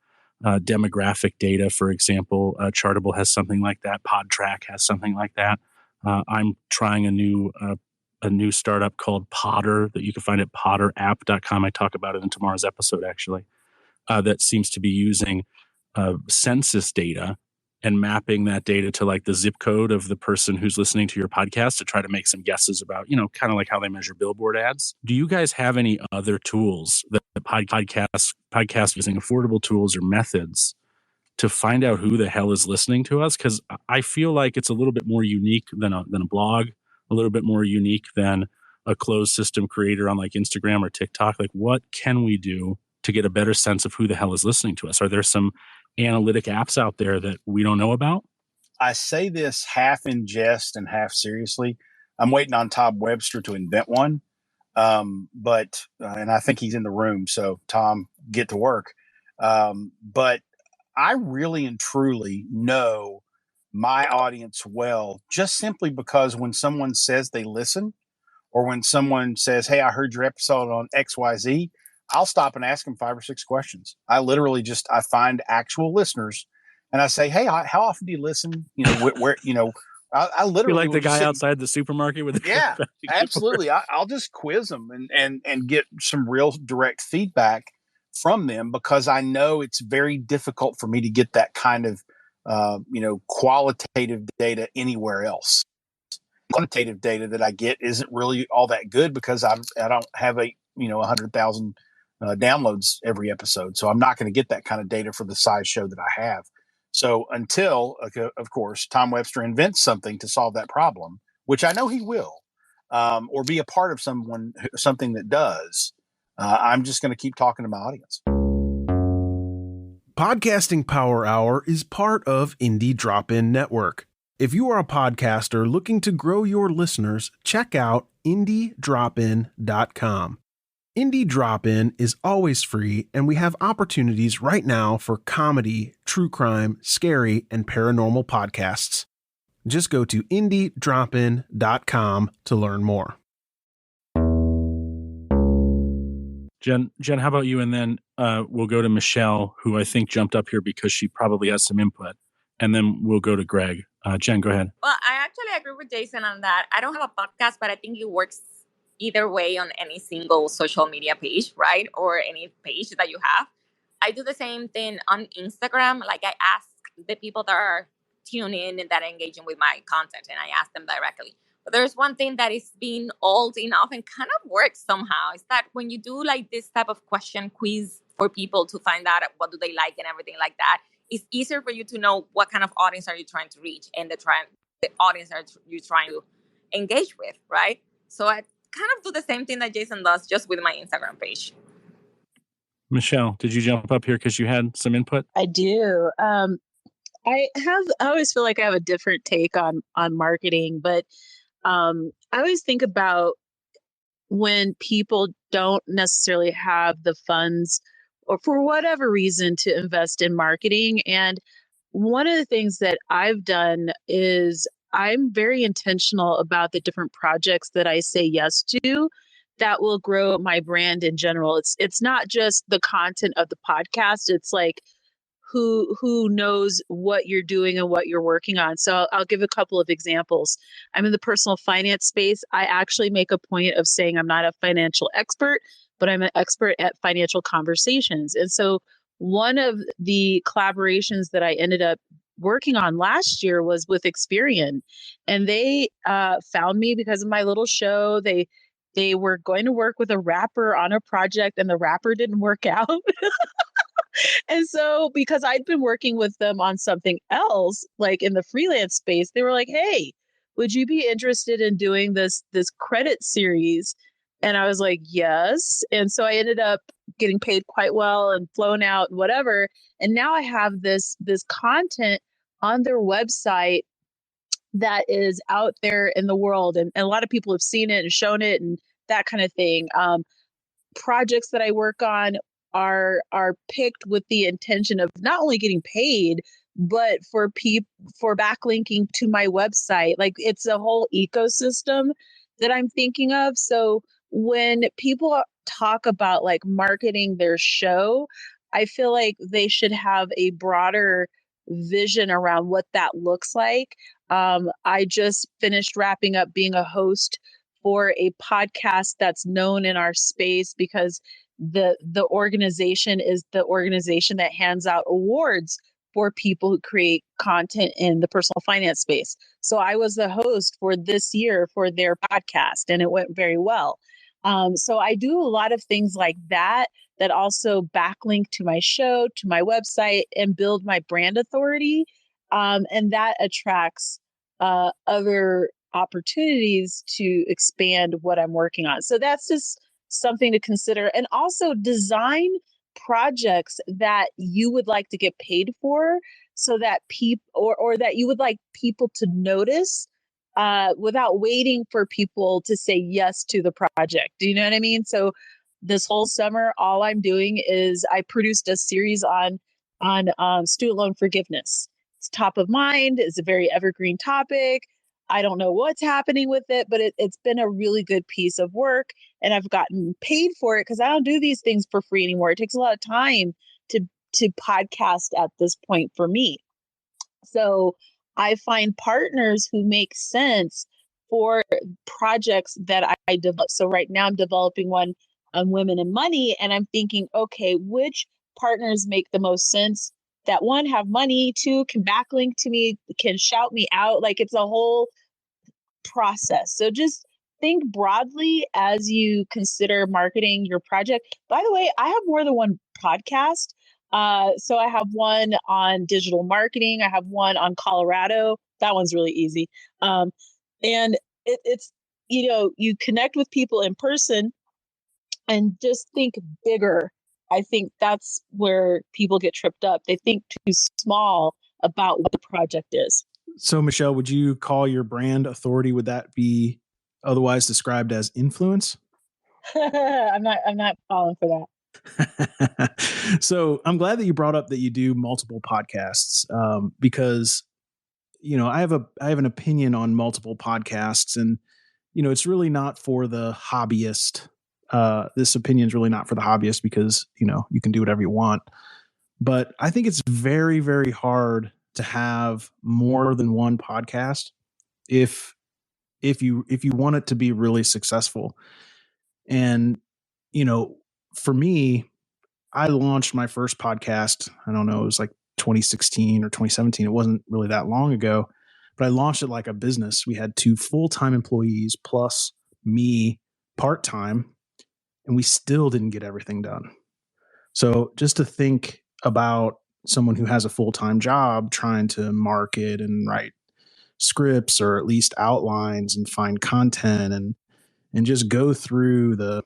demographic data. For example, Chartable has something like that. PodTrack has something like that. I'm trying a new startup called Podder that you can find at podderapp.com. I talk about it in tomorrow's episode, actually, that seems to be using census data and mapping that data to like the zip code of the person who's listening to your podcast to try to make some guesses about, kind of like how they measure billboard ads. Do you guys have any other tools that podcast using affordable tools or methods to find out who the hell is listening to us? Because I feel like it's a little bit more unique than a blog, a little bit more unique than a closed system creator on like Instagram or TikTok. Like, what can we do to get a better sense of who the hell is listening to us? Are there some analytic apps out there that we don't know about? I say this half in jest and half seriously. I'm waiting on Tom Webster to invent one. But I think he's in the room. So Tom, get to work. But I really and truly know my audience well, just simply because when someone says they listen, or when someone says, "Hey, I heard your episode on XYZ," I'll stop and ask them 5 or 6 questions. I literally I find actual listeners and I say, "Hey, how often do you listen?" Where I literally You're like the guy outside the supermarket with the yeah, absolutely. I'll just quiz them and get some real direct feedback from them, because I know it's very difficult for me to get that kind of qualitative data anywhere else. Quantitative data that I get isn't really all that good because I don't have 100,000 downloads every episode, so I'm not going to get that kind of data for the size show that I have. So until, of course, Tom Webster invents something to solve that problem, which I know he will, or be a part of something that does, I'm just going to keep talking to my audience. Podcasting Power Hour is part of Indie Drop-In Network. If you are a podcaster looking to grow your listeners, check out IndieDropIn.com. Indie Drop-In is always free, and we have opportunities right now for comedy, true crime, scary, and paranormal podcasts. Just go to IndieDropIn.com to learn more. Jen, how about you? And then we'll go to Michelle, who I think jumped up here because she probably has some input. And then we'll go to Greg. Jen, go ahead. Well, I actually agree with Jason on that. I don't have a podcast, but I think it works either way on any single social media page, right? Or any page that you have. I do the same thing on Instagram. Like, I ask the people that are tuning in and that are engaging with my content, and I ask them directly. But there's one thing that is being old enough and kind of works somehow, is that when you do like this type of question quiz for people to find out what do they like and everything like that, it's easier for you to know what kind of audience are you trying to reach and the audience are you trying to engage with, right? So I kind of do the same thing that Jason does, just with my Instagram page. Michelle, did you jump up here because you had some input? I do. I always feel like I have a different take on marketing, but I always think about when people don't necessarily have the funds or for whatever reason to invest in marketing. And one of the things that I've done is I'm very intentional about the different projects that I say yes to that will grow my brand in general. It's not just the content of the podcast. It's like who knows what you're doing and what you're working on. So I'll give a couple of examples. I'm in the personal finance space. I actually make a point of saying I'm not a financial expert, but I'm an expert at financial conversations. And so one of the collaborations that I ended up working on last year was with Experian. And they found me because of my little show. They were going to work with a rapper on a project, and the rapper didn't work out. And so because I'd been working with them on something else, like in the freelance space, they were like, "Hey, would you be interested in doing this credit series?" And I was like, "Yes." And so I ended up getting paid quite well and flown out and whatever. And now I have this content on their website that is out there in the world. And a lot of people have seen it and shown it and that kind of thing. Projects that I work on are picked with the intention of not only getting paid, but for backlinking to my website. Like, it's a whole ecosystem that I'm thinking of. So when people talk about like marketing their show, I feel like they should have a broader vision around what that looks like. I just finished wrapping up being a host for a podcast that's known in our space because the organization is the organization that hands out awards for people who create content in the personal finance space. So I was the host for this year for their podcast, and it went very well. So I do a lot of things like that also backlink to my show, to my website, and build my brand authority. And that attracts other opportunities to expand what I'm working on. So that's just something to consider. And also design projects that you would like to get paid for, so that people or that you would like people to notice without waiting for people to say yes to the project. Do you know what I mean? So this whole summer, all I'm doing is I produced a series on student loan forgiveness. It's top of mind. It's a very evergreen topic. I don't know what's happening with it, but it's been a really good piece of work, and I've gotten paid for it because I don't do these things for free anymore. It takes a lot of time to podcast at this point for me. So I find partners who make sense for projects that I develop. So right now I'm developing one on women and money, and I'm thinking, okay, which partners make the most sense? That one, have money, two, can backlink to me, can shout me out. Like, it's a whole process. So just think broadly as you consider marketing your project. By the way, I have more than one podcast. So I have one on digital marketing. I have one on Colorado. That one's really easy. And it's, you connect with people in person and just think bigger. I think that's where people get tripped up. They think too small about what the project is. So, Michelle, would you call your brand authority? Would that be otherwise described as influence? I'm not falling for that. So I'm glad that you brought up that you do multiple podcasts, because, I have an opinion on multiple podcasts, and, it's really not for the hobbyist. This opinion is really not for the hobbyist because, you can do whatever you want. But I think it's very, very hard to have more than one podcast if you want it to be really successful. And, for me, I launched my first podcast, I don't know, it was like 2016 or 2017. It wasn't really that long ago, but I launched it like a business. We had 2 full-time employees plus me part-time, and we still didn't get everything done. So just to think about someone who has a full-time job trying to market and write scripts or at least outlines and find content and just go through the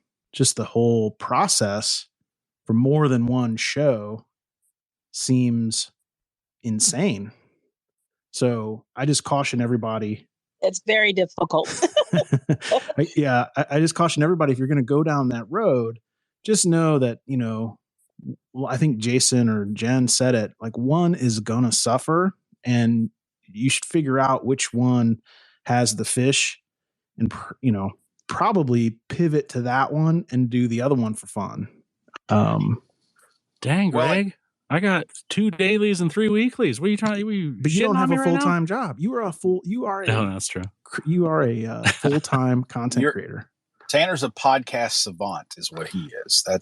whole process for more than one show seems insane. So I just caution everybody. It's very difficult. I just caution everybody, if you're going to go down that road, just know that, well, I think Jason or Jen said it, like, one is going to suffer, and you should figure out which one has the fish and, probably pivot to that one and do the other one for fun. Dang, Greg. I got 2 dailies and 3 weeklies. What are you trying to But you don't have a full-time job. No, that's true. You are a full-time content creator. Tanner's a podcast savant is what he is. I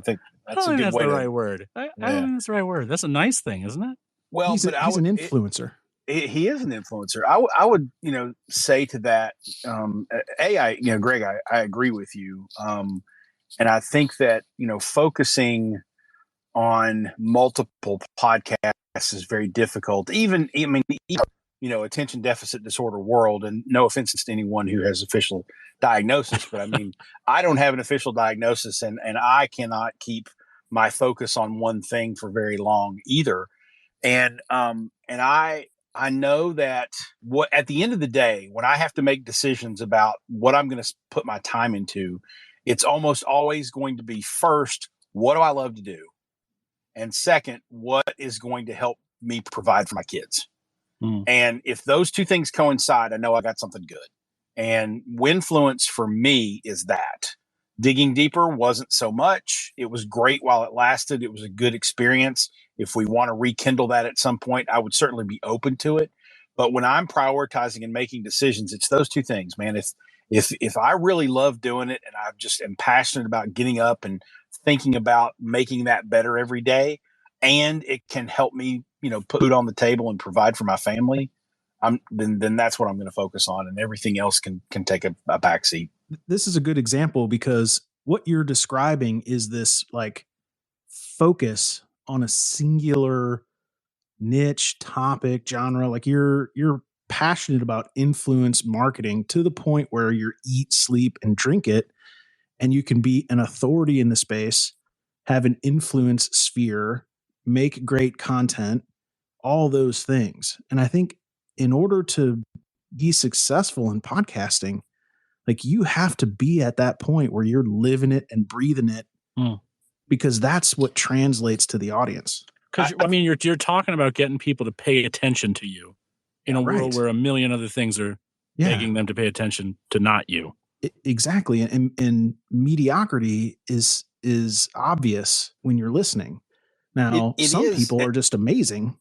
think that's a good that's way. The right word. I don't think that's the right word. That's a nice thing, isn't it? Well, he's an influencer. He is an influencer. I would, say to that, Greg, I agree with you. And I think that, focusing on multiple podcasts is very difficult. Attention deficit disorder world, and no offense to anyone who has official diagnosis, but I mean, I don't have an official diagnosis, and I cannot keep my focus on one thing for very long either. And I know that what at the end of the day, when I have to make decisions about what I'm going to put my time into, it's almost always going to be first, what do I love to do? And second, what is going to help me provide for my kids? And if those two things coincide, I know I got something good. And Winfluence for me is that. Digging Deeper wasn't so much. It was great while it lasted. It was a good experience. If we want to rekindle that at some point, I would certainly be open to it. But when I'm prioritizing and making decisions, it's those two things, man. If I really love doing it and I just am passionate about getting up and thinking about making that better every day, and it can help me, put food on the table and provide for my family, then that's what I'm going to focus on, and everything else can take a backseat. This is a good example because what you're describing is this like focus on a singular niche topic genre. Like you're passionate about influence marketing to the point where you eat, sleep, and drink it, and you can be an authority in the space, have an influence sphere, make great content, all those things. And I think in order to be successful in podcasting, like you have to be at that point where you're living it and breathing it, because that's what translates to the audience. Because you're talking about getting people to pay attention to you in a world where a million other things are begging them to pay attention to not you. Exactly. And mediocrity is obvious when you're listening. Now, some people are just amazing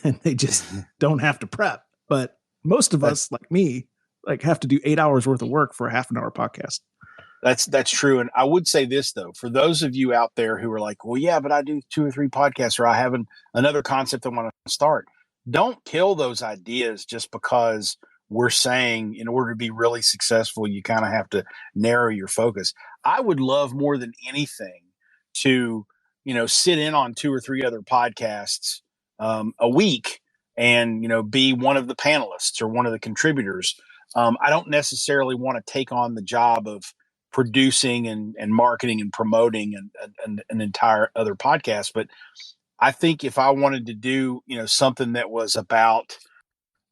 and they just don't have to prep. But most of us, like me, like have to do 8 hours worth of work for a half an hour podcast. That's true. And I would say this, though, for those of you out there who are like, well, yeah, but I do 2 or 3 podcasts, or I have another concept I want to start. Don't kill those ideas just because we're saying in order to be really successful, you kind of have to narrow your focus. I would love more than anything to, sit in on 2 or 3 other podcasts a week and, be one of the panelists or one of the contributors. I don't necessarily want to take on the job of producing and marketing and promoting and an entire other podcast. But I think if I wanted to do, something that was about,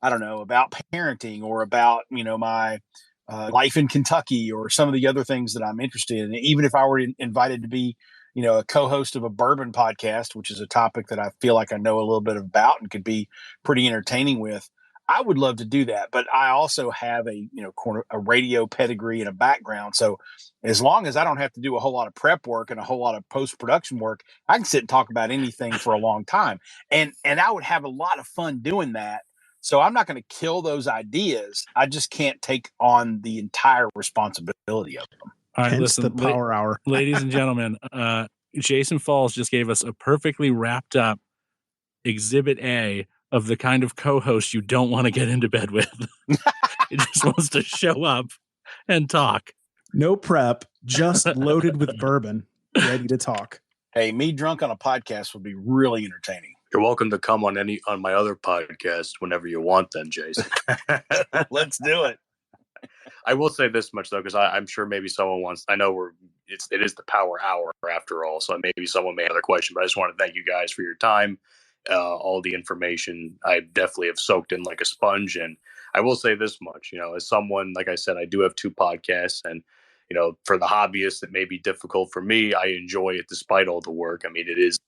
I don't know, about parenting or about, my life in Kentucky or some of the other things that I'm interested in, even if I were invited to be, a co-host of a bourbon podcast, which is a topic that I feel like I know a little bit about and could be pretty entertaining with, I would love to do that. But I also have a radio pedigree and a background. So as long as I don't have to do a whole lot of prep work and a whole lot of post-production work, I can sit and talk about anything for a long time. And I would have a lot of fun doing that. So I'm not going to kill those ideas. I just can't take on the entire responsibility of them. All right, Hence listen, the power hour. Ladies and gentlemen, Jason Falls just gave us a perfectly wrapped up exhibit A of the kind of co-host you don't want to get into bed with. He just wants to show up and talk. No prep, just loaded with bourbon, ready to talk. Hey, me drunk on a podcast would be really entertaining. You're welcome to come on my other podcast whenever you want then, Jason. Let's do it. I will say this much though, because I'm sure maybe someone wants. I know it is the power hour after all, so maybe someone may have a question. But I just want to thank you guys for your time, all the information. I definitely have soaked in like a sponge, and I will say this much, as someone, like I said, I do have 2 podcasts, and for the hobbyists, it may be difficult. For me, I enjoy it despite all the work. I mean, it is.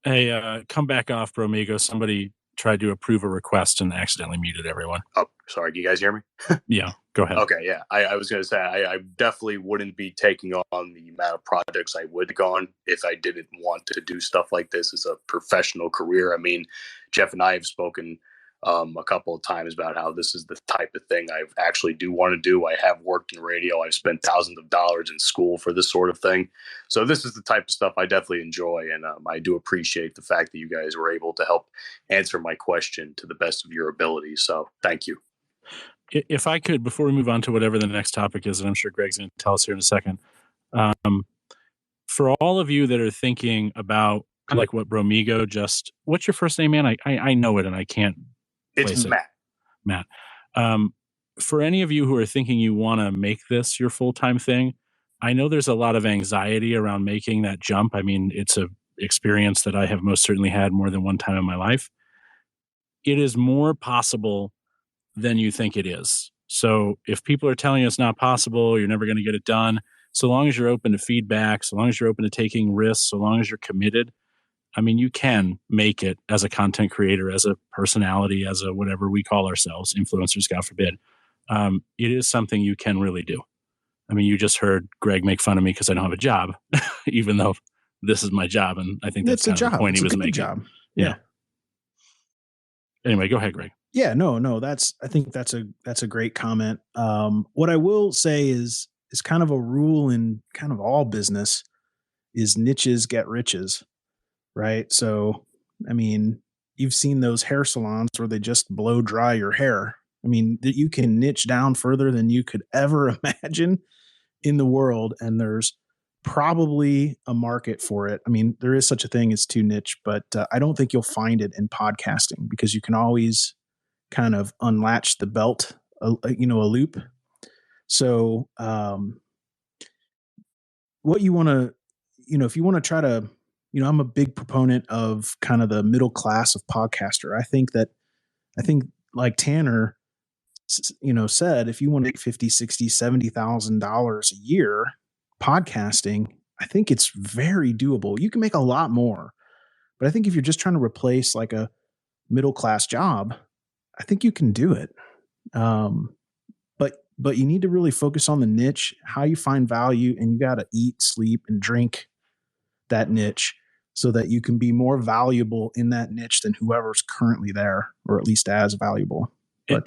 Hey, come back off, Bromigo. Somebody tried to approve a request and accidentally muted everyone. Oh, sorry. Can you guys hear me? Yeah, go ahead. Okay, yeah. I was going to say, I definitely wouldn't be taking on the amount of projects I would go on if I didn't want to do stuff like this as a professional career. I mean, Jeff and I have spoken a couple of times about how this is the type of thing I actually do want to do. I have worked in radio. I've spent thousands of dollars in school for this sort of thing. So this is the type of stuff I definitely enjoy. And I do appreciate the fact that you guys were able to help answer my question to the best of your ability. So thank you. If I could, before we move on to whatever the next topic is, and I'm sure Greg's going to tell us here in a second, for all of you that are thinking about like what Bromigo what's your first name, man? I know it and I can't. It's Matt. For any of you who are thinking you want to make this your full-time thing, I know there's a lot of anxiety around making that jump. I mean, it's experience that I have most certainly had more than one time in my life. It is more possible than you think it is. So if people are telling you it's not possible, you're never going to get it done, so long as you're open to feedback, so long as you're open to taking risks, so long as you're committed, I mean, you can make it as a content creator, as a personality, as a whatever we call ourselves, influencers, God forbid. It is something you can really do. I mean, you just heard Greg make fun of me because I don't have a job, even though this is my job. And I think that's kind of the point he was making. Job. Yeah. Anyway, go ahead, Greg. Yeah, no, I think that's a great comment. What I will say is kind of a rule in kind of all business is niches get riches, right? So, I mean, you've seen those hair salons where they just blow dry your hair. I mean, that you can niche down further than you could ever imagine in the world, and there's probably a market for it. I mean, there is such a thing as too niche, but I don't think you'll find it in podcasting, because you can always kind of unlatch the belt, a loop. So what you want to, if you want to try to, I'm a big proponent of kind of the middle class of podcaster. I think like Tanner, said, if you want to make $50,000, $60,000, $70,000 a year podcasting, I think it's very doable. You can make a lot more, but I think if you're just trying to replace like a middle class job, I think you can do it. But you need to really focus on the niche, how you find value, and you got to eat, sleep, and drink that niche so that you can be more valuable in that niche than whoever's currently there, or at least as valuable. But,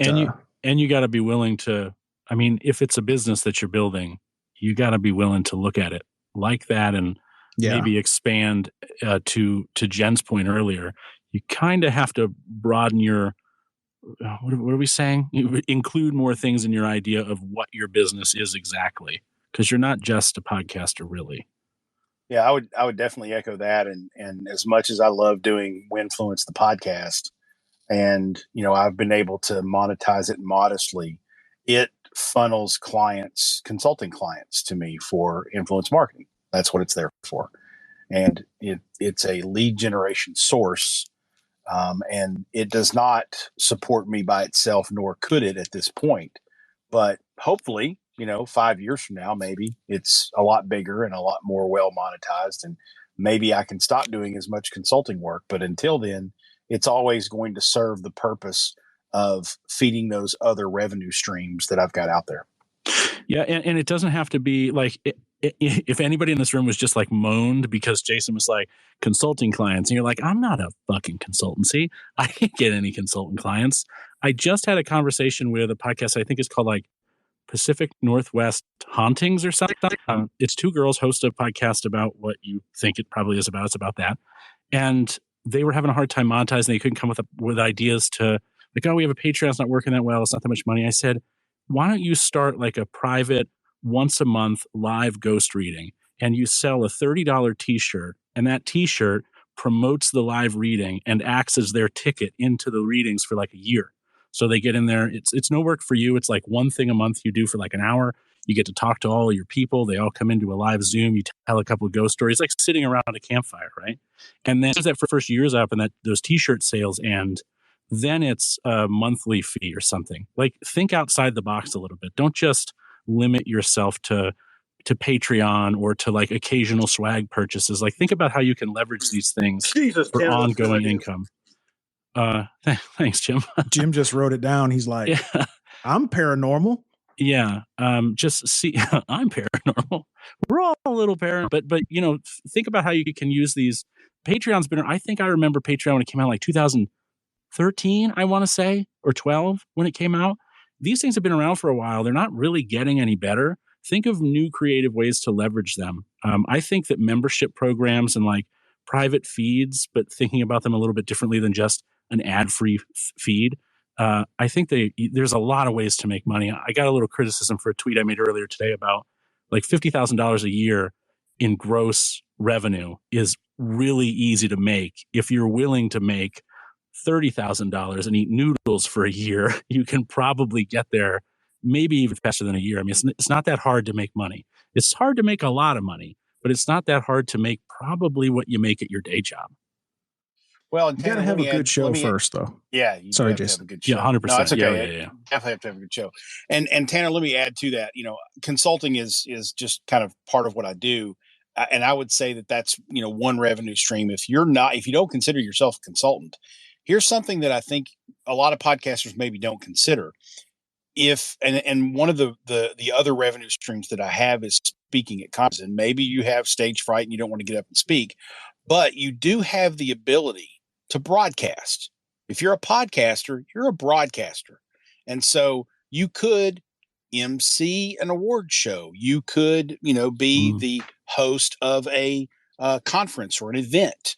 and you got to be willing to, I mean, if it's a business that you're building, you got to be willing to look at it like that and maybe expand to Jen's point earlier. You kind of have to broaden your, what are we saying? You include more things in your idea of what your business is exactly, because you're not just a podcaster, really. Yeah, I would definitely echo that. And as much as I love doing Winfluence, the podcast, and, I've been able to monetize it modestly, it funnels clients, consulting clients to me for influence marketing. That's what it's there for. And it's a lead generation source. And it does not support me by itself, nor could it at this point. But hopefully, 5 years from now, maybe it's a lot bigger and a lot more well monetized. And maybe I can stop doing as much consulting work. But until then, it's always going to serve the purpose of feeding those other revenue streams that I've got out there. Yeah. And it doesn't have to be like, if anybody in this room was just like moaned because Jason was like consulting clients, and you're like, I'm not a fucking consultancy. I can't get any consultant clients. I just had a conversation with a podcast I think is called like Pacific Northwest Hauntings or something. It's two girls host a podcast about what you think it probably is about. It's about that. And they were having a hard time monetizing. They couldn't come with ideas to like, oh, we have a Patreon. It's not working that well. It's not that much money. I said, why don't you start like a private once a month live ghost reading, and you sell a $30 t-shirt, and that t-shirt promotes the live reading and acts as their ticket into the readings for like a year. So they get in there. It's no work for you. It's like one thing a month you do for like an hour. You get to talk to all your people. They all come into a live Zoom. You tell a couple of ghost stories, like sitting around a campfire, right? And then as that first year's up and that those t-shirt sales end, then it's a monthly fee or something. Like, think outside the box a little bit. Don't just limit yourself to Patreon or to like occasional swag purchases. Like, think about how you can leverage these things for ongoing income. Thanks, Jim. Jim just wrote it down. He's like, yeah. I'm paranormal. Yeah. Just see, I'm paranormal. We're all a little paranormal, but think about how you can use these. Patreon's been, I think I remember Patreon when it came out like 2013, I want to say, or 12 when it came out. These things have been around for a while. They're not really getting any better. Think of new creative ways to leverage them. I think that membership programs and like private feeds, but thinking about them a little bit differently than just an ad-free feed. I think there's a lot of ways to make money. I got a little criticism for a tweet I made earlier today about like $50,000 a year in gross revenue is really easy to make. If you're willing to make $30,000 and eat noodles for a year, you can probably get there maybe even faster than a year. I mean, it's not that hard to make money. It's hard to make a lot of money, but it's not that hard to make probably what you make at your day job. Well, You got to have a good show first, though. Yeah, you Sorry, have to have Jason. a good show. Yeah, 100%. No, that's okay. Yeah. Definitely have to have a good show. And Tanner, let me add to that. Consulting is just kind of part of what I do, and I would say that that's one revenue stream. If you don't consider yourself a consultant, here's something that I think a lot of podcasters maybe don't consider. And one of the other revenue streams that I have is speaking at conferences. And maybe you have stage fright and you don't want to get up and speak, but you do have the ability to broadcast. If you're a podcaster, you're a broadcaster. And so you could MC an award show. You could, be the host of a conference or an event,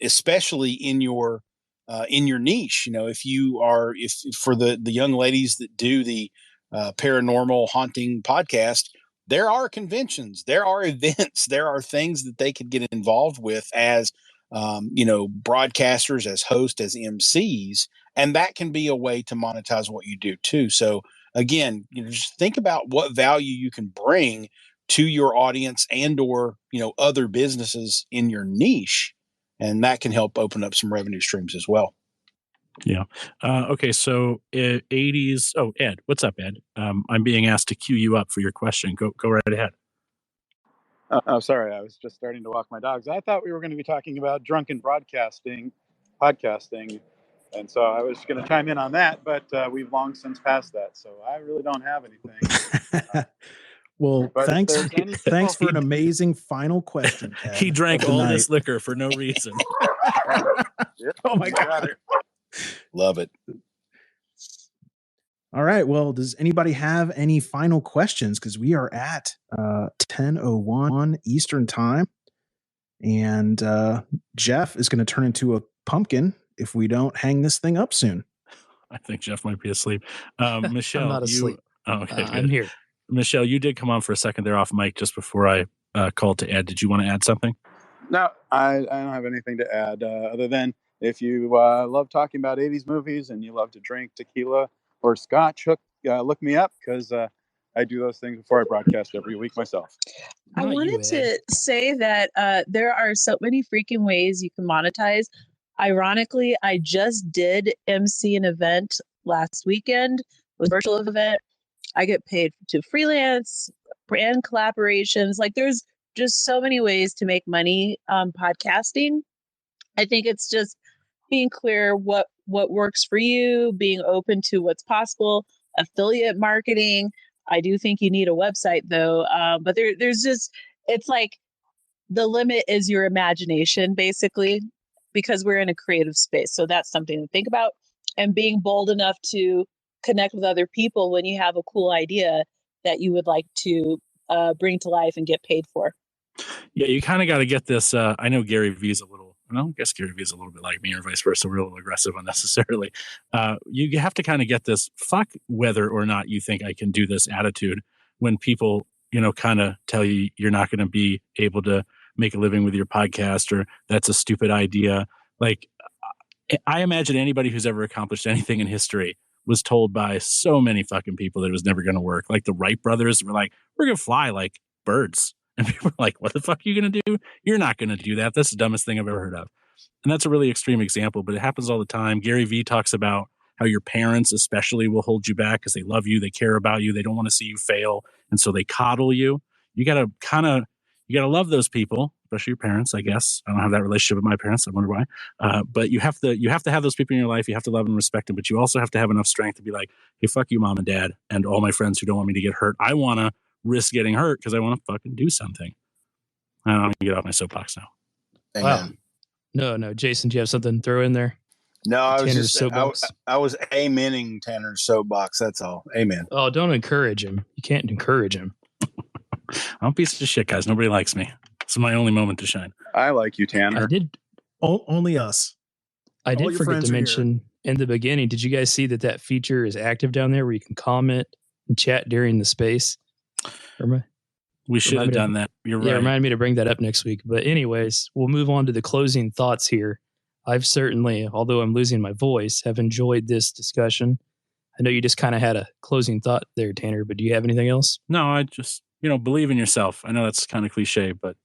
especially in your niche. If for the young ladies that do the paranormal haunting podcast, there are conventions, there are events, there are things that they could get involved with as broadcasters, as hosts, as MCs, and that can be a way to monetize what you do too. So again, just think about what value you can bring to your audience and or other businesses in your niche, and that can help open up some revenue streams as well. Yeah. Okay. So 80s. Oh, Ed, what's up, Ed? I'm being asked to queue you up for your question. Go right ahead. Oh, sorry. I was just starting to walk my dogs. I thought we were going to be talking about drunken podcasting, and so I was going to chime in on that, but we've long since passed that, so I really don't have anything. Well, thanks for an amazing final question, Ed. He drank all this liquor for no reason. Oh my God. Love it. All right. Well, does anybody have any final questions? Because we are at 10:01 Eastern time. And Jeff is going to turn into a pumpkin if we don't hang this thing up soon. I think Jeff might be asleep. Michelle, I'm not asleep. Okay, I'm here. Michelle, you did come on for a second there off mic just before I called to Ed. Did you want to add something? No, I don't have anything to add other than if you love talking about 80s movies and you love to drink tequila or scotch, look me up because I do those things before I broadcast every week myself. I wanted to say that there are so many freaking ways you can monetize. Ironically, I just did MC an event last weekend. It was a virtual event. I get paid to freelance, brand collaborations. Like there's just so many ways to make money podcasting. I think it's just being clear what works for you, being open to what's possible, affiliate marketing. I do think you need a website though, but there's just, it's like the limit is your imagination basically, because we're in a creative space. So that's something to think about, and being bold enough to connect with other people when you have a cool idea that you would like to bring to life and get paid for. Yeah, you kind of got to get this. I know Gary Vee's I guess Gary Vee's a little bit like me or vice versa. We're a little aggressive unnecessarily. You have to kind of get this fuck whether or not you think I can do this attitude when people, kind of tell you you're not going to be able to make a living with your podcast or that's a stupid idea. Like, I imagine anybody who's ever accomplished anything in history was told by so many fucking people that it was never going to work. Like the Wright brothers were like, we're going to fly like birds. And people are like, what the fuck are you going to do? You're not going to do that. That's the dumbest thing I've ever heard of. And that's a really extreme example, but it happens all the time. Gary Vee talks about how your parents especially will hold you back because they love you. They care about you. They don't want to see you fail. And so they coddle you. You got to love those people, especially your parents, I guess. I don't have that relationship with my parents. I wonder why. But you have to have those people in your life. You have to love and respect them, but you also have to have enough strength to be like, hey, fuck you, mom and dad, and all my friends who don't want me to get hurt. I want to risk getting hurt because I want to fucking do something. I don't want to get off my soapbox now. Amen. Wow. No. Jason, do you have something to throw in there? No, I was Tanner's just soapbox? I was amening Tanner's soapbox. That's all. Amen. Oh, don't encourage him. You can't encourage him. I'm a piece of shit, guys. Nobody likes me. This is my only moment to shine. I like you, Tanner. I did. Only us. I All did your forget friends to are here. mention in the beginning. Did you guys see that feature is active down there where you can comment and chat during the space? We should have done that. You're right. Remind me to bring that up next week. But anyways, we'll move on to the closing thoughts here. I've certainly, although I'm losing my voice, have enjoyed this discussion. I know you just kind of had a closing thought there, Tanner, but do you have anything else? No, I just believe in yourself. I know that's kind of cliche, but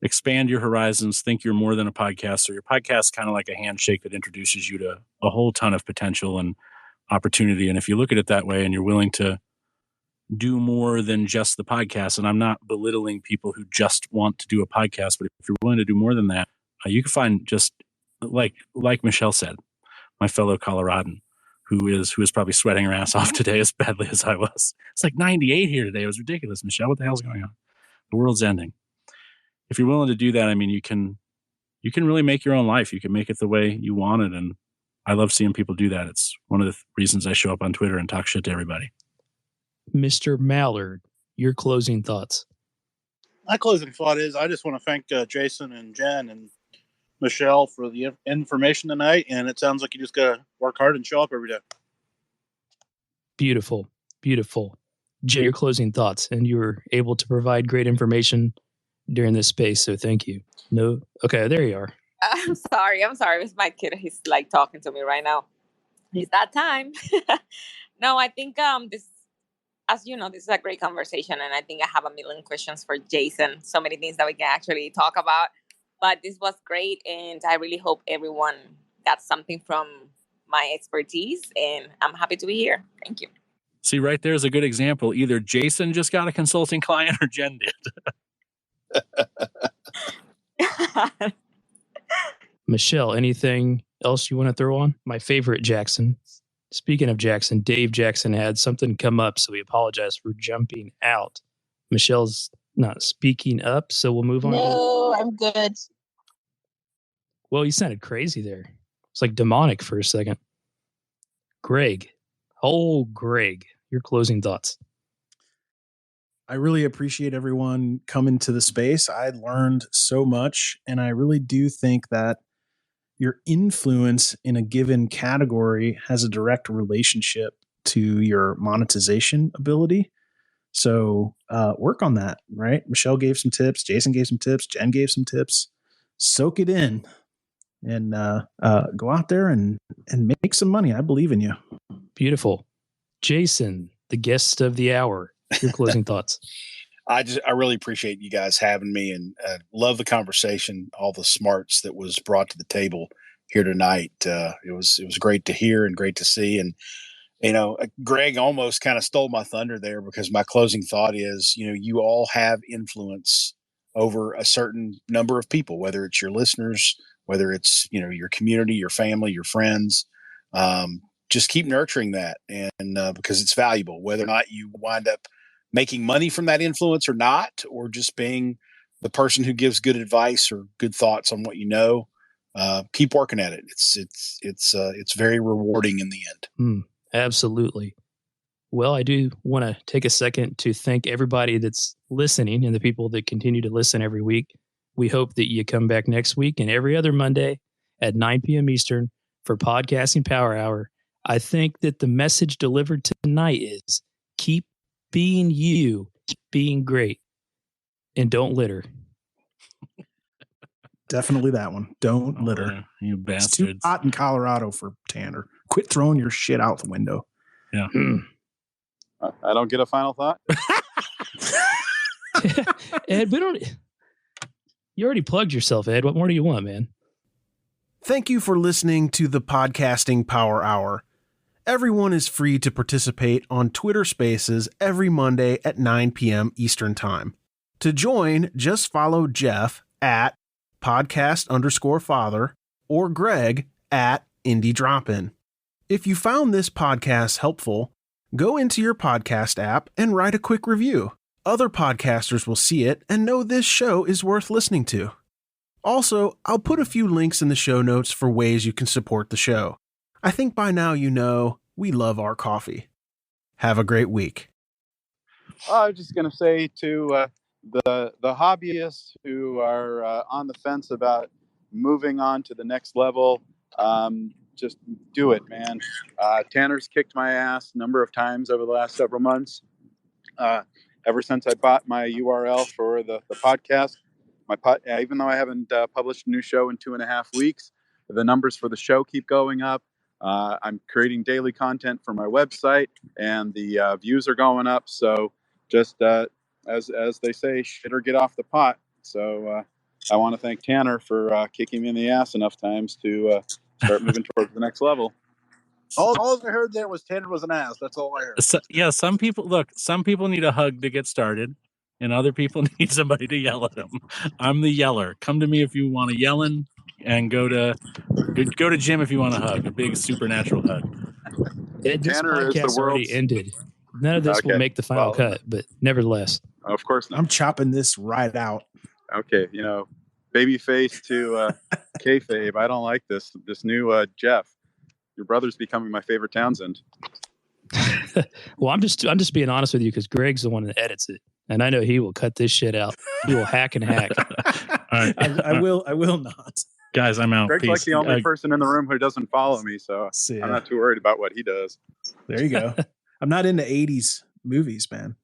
expand your horizons. Think you're more than a podcaster. Your podcast is kind of like a handshake that introduces you to a whole ton of potential and opportunity. And if you look at it that way and you're willing to do more than just the podcast, and I'm not belittling people who just want to do a podcast, but if you're willing to do more than that, you can find, just like Michelle said, my fellow Coloradan, who is probably sweating her ass off today as badly as I was. It's like 98 here today. It was ridiculous. Michelle, what the hell's going on? The world's ending. If you're willing to do that, I mean, you can really make your own life. You can make it the way you want it. And I love seeing people do that. It's one of the reasons I show up on Twitter and talk shit to everybody. Mr. Mallard, your closing thoughts. My closing thought is I just want to thank Jason and Jen and Michelle for the information tonight. And it sounds like you just got to work hard and show up every day. Beautiful. Beautiful. Jay, your closing thoughts. And you were able to provide great information during this space. So thank you. No. Okay. There you are. I'm sorry. It's my kid. He's like talking to me right now. It's that time. No, I think this, as you know, this is a great conversation. And I think I have a million questions for Jason. So many things that we can actually talk about. But this was great. And I really hope everyone got something from my expertise. And I'm happy to be here. Thank you. See, right there's a good example. Either Jason just got a consulting client or Jen did. Michelle, anything else you want to throw on? My favorite Jackson. Speaking of Jackson, Dave Jackson had something come up, so we apologize for jumping out. Michelle's not speaking up, so we'll move on. No, I'm good. Well, you sounded crazy there. It's like demonic for a second. Greg. Oh, Greg, your closing thoughts. I really appreciate everyone coming to the space. I learned so much, and I really do think that your influence in a given category has a direct relationship to your monetization ability. So work on that, right? Michelle gave some tips. Jason gave some tips. Jen gave some tips. Soak it in and go out there and make some money. I believe in you. Beautiful. Jason, the guest of the hour, your closing thoughts. I really appreciate you guys having me, and love the conversation, all the smarts that was brought to the table here tonight. It was great to hear and great to see. And, Greg almost kind of stole my thunder there, because my closing thought is, you all have influence over a certain number of people, whether it's your listeners, whether it's, your community, your family, your friends. Just keep nurturing that. And because it's valuable, whether or not you wind up making money from that influence or not, or just being the person who gives good advice or good thoughts on what keep working at it. It's very rewarding in the end. Absolutely. Well, I do want to take a second to thank everybody that's listening and the people that continue to listen every week. We hope that you come back next week and every other Monday at 9 p.m. Eastern for Podcasting Power Hour. I think that the message delivered tonight is keep being you, being great, and don't litter. Definitely that one. Don't litter. You bastards. It's too hot in Colorado for Tanner. Quit throwing your shit out the window. Yeah. I don't get a final thought. Ed, you already plugged yourself, Ed. What more do you want, man? Thank you for listening to the Podcasting Power Hour. Everyone is free to participate on Twitter Spaces every Monday at 9 p.m. Eastern Time. To join, just follow Jeff at podcast_father or Greg at Indie Dropin. If you found this podcast helpful, go into your podcast app and write a quick review. Other podcasters will see it and know this show is worth listening to. Also, I'll put a few links in the show notes for ways you can support the show. I think by now you know we love our coffee. Have a great week. I was just going to say to the hobbyists who are on the fence about moving on to the next level, just do it, man. Tanner's kicked my ass a number of times over the last several months. Ever since I bought my URL for the podcast, even though I haven't published a new show in 2.5 weeks, the numbers for the show keep going up. I'm creating daily content for my website, and the views are going up. So just as they say, shit or get off the pot. So I want to thank Tanner for kicking me in the ass enough times to start moving towards the next level. All I heard there was Tanner was an ass. That's all I heard. So, yeah, some people need a hug to get started, and other people need somebody to yell at them. I'm the yeller. Come to me if you want to yelling, and go to Jim if you want a hug, a big supernatural hug. This Tanner is the podcast already world's- ended. None of this will Okay. make the final Well, cut, but nevertheless. Of course not. I'm chopping this right out. Okay, babyface to kayfabe. I don't like this new Jeff. Your brother's becoming my favorite Townsend. Well, I'm just being honest with you because Greg's the one that edits it, and I know he will cut this shit out. He will hack and hack. All right. I will not. Guys, I'm out. Greg's Peace. like the only person in the room who doesn't follow me, so See I'm ya. not too worried about what he does. There you go. I'm not into 80s movies, man.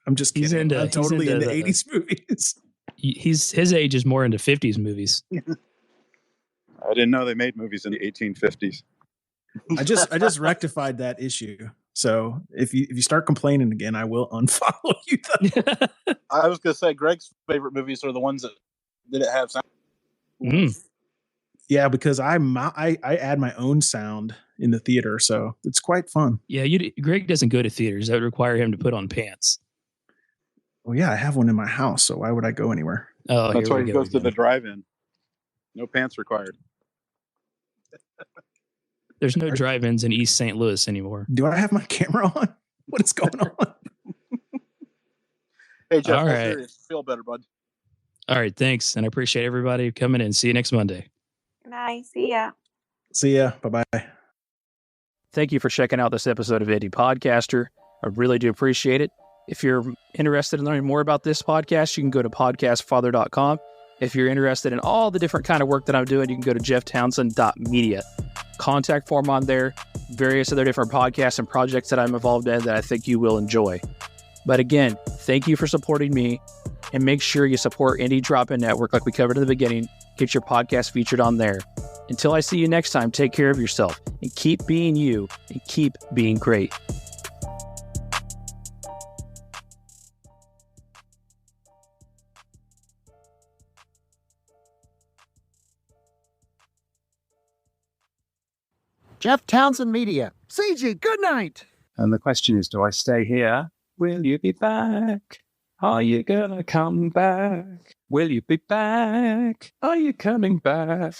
I'm just He's kidding. I'm he's totally into the- 80s movies. His age is more into 50s movies. I didn't know they made movies in the 1850s. I just rectified that issue. So if you start complaining again, I will unfollow you. I was going to say Greg's favorite movies are the ones that didn't have sound. Yeah, because I add my own sound in the theater, so it's quite fun. Yeah, Greg doesn't go to theaters. That would require him to put on pants. Well, yeah, I have one in my house, so why would I go anywhere? Oh, That's here why we he go goes to again. the drive-in. No pants required. There's no drive-ins in East St. Louis anymore. Do I have my camera on? What is going on? Hey, Jeff, All no, right. serious. Feel better, bud. All right, thanks, and I appreciate everybody coming in. See you next Monday. Nice. See ya. See ya. Bye-bye. Thank you for checking out this episode of Indie Podcaster. I really do appreciate it. If you're interested in learning more about this podcast, you can go to podcastfather.com. If you're interested in all the different kind of work that I'm doing, you can go to jefftownsend.media. Contact form on there, various other different podcasts and projects that I'm involved in that I think you will enjoy. But again, thank you for supporting me, and make sure you support Indie Drop-In Network like we covered in the beginning. Get your podcast featured on there. Until I see you next time, take care of yourself and keep being you and keep being great. Jeff Townsend Media. CG, good night. And the question is, do I stay here? Will you be back? Are you gonna come back? Will you be back? Are you coming back?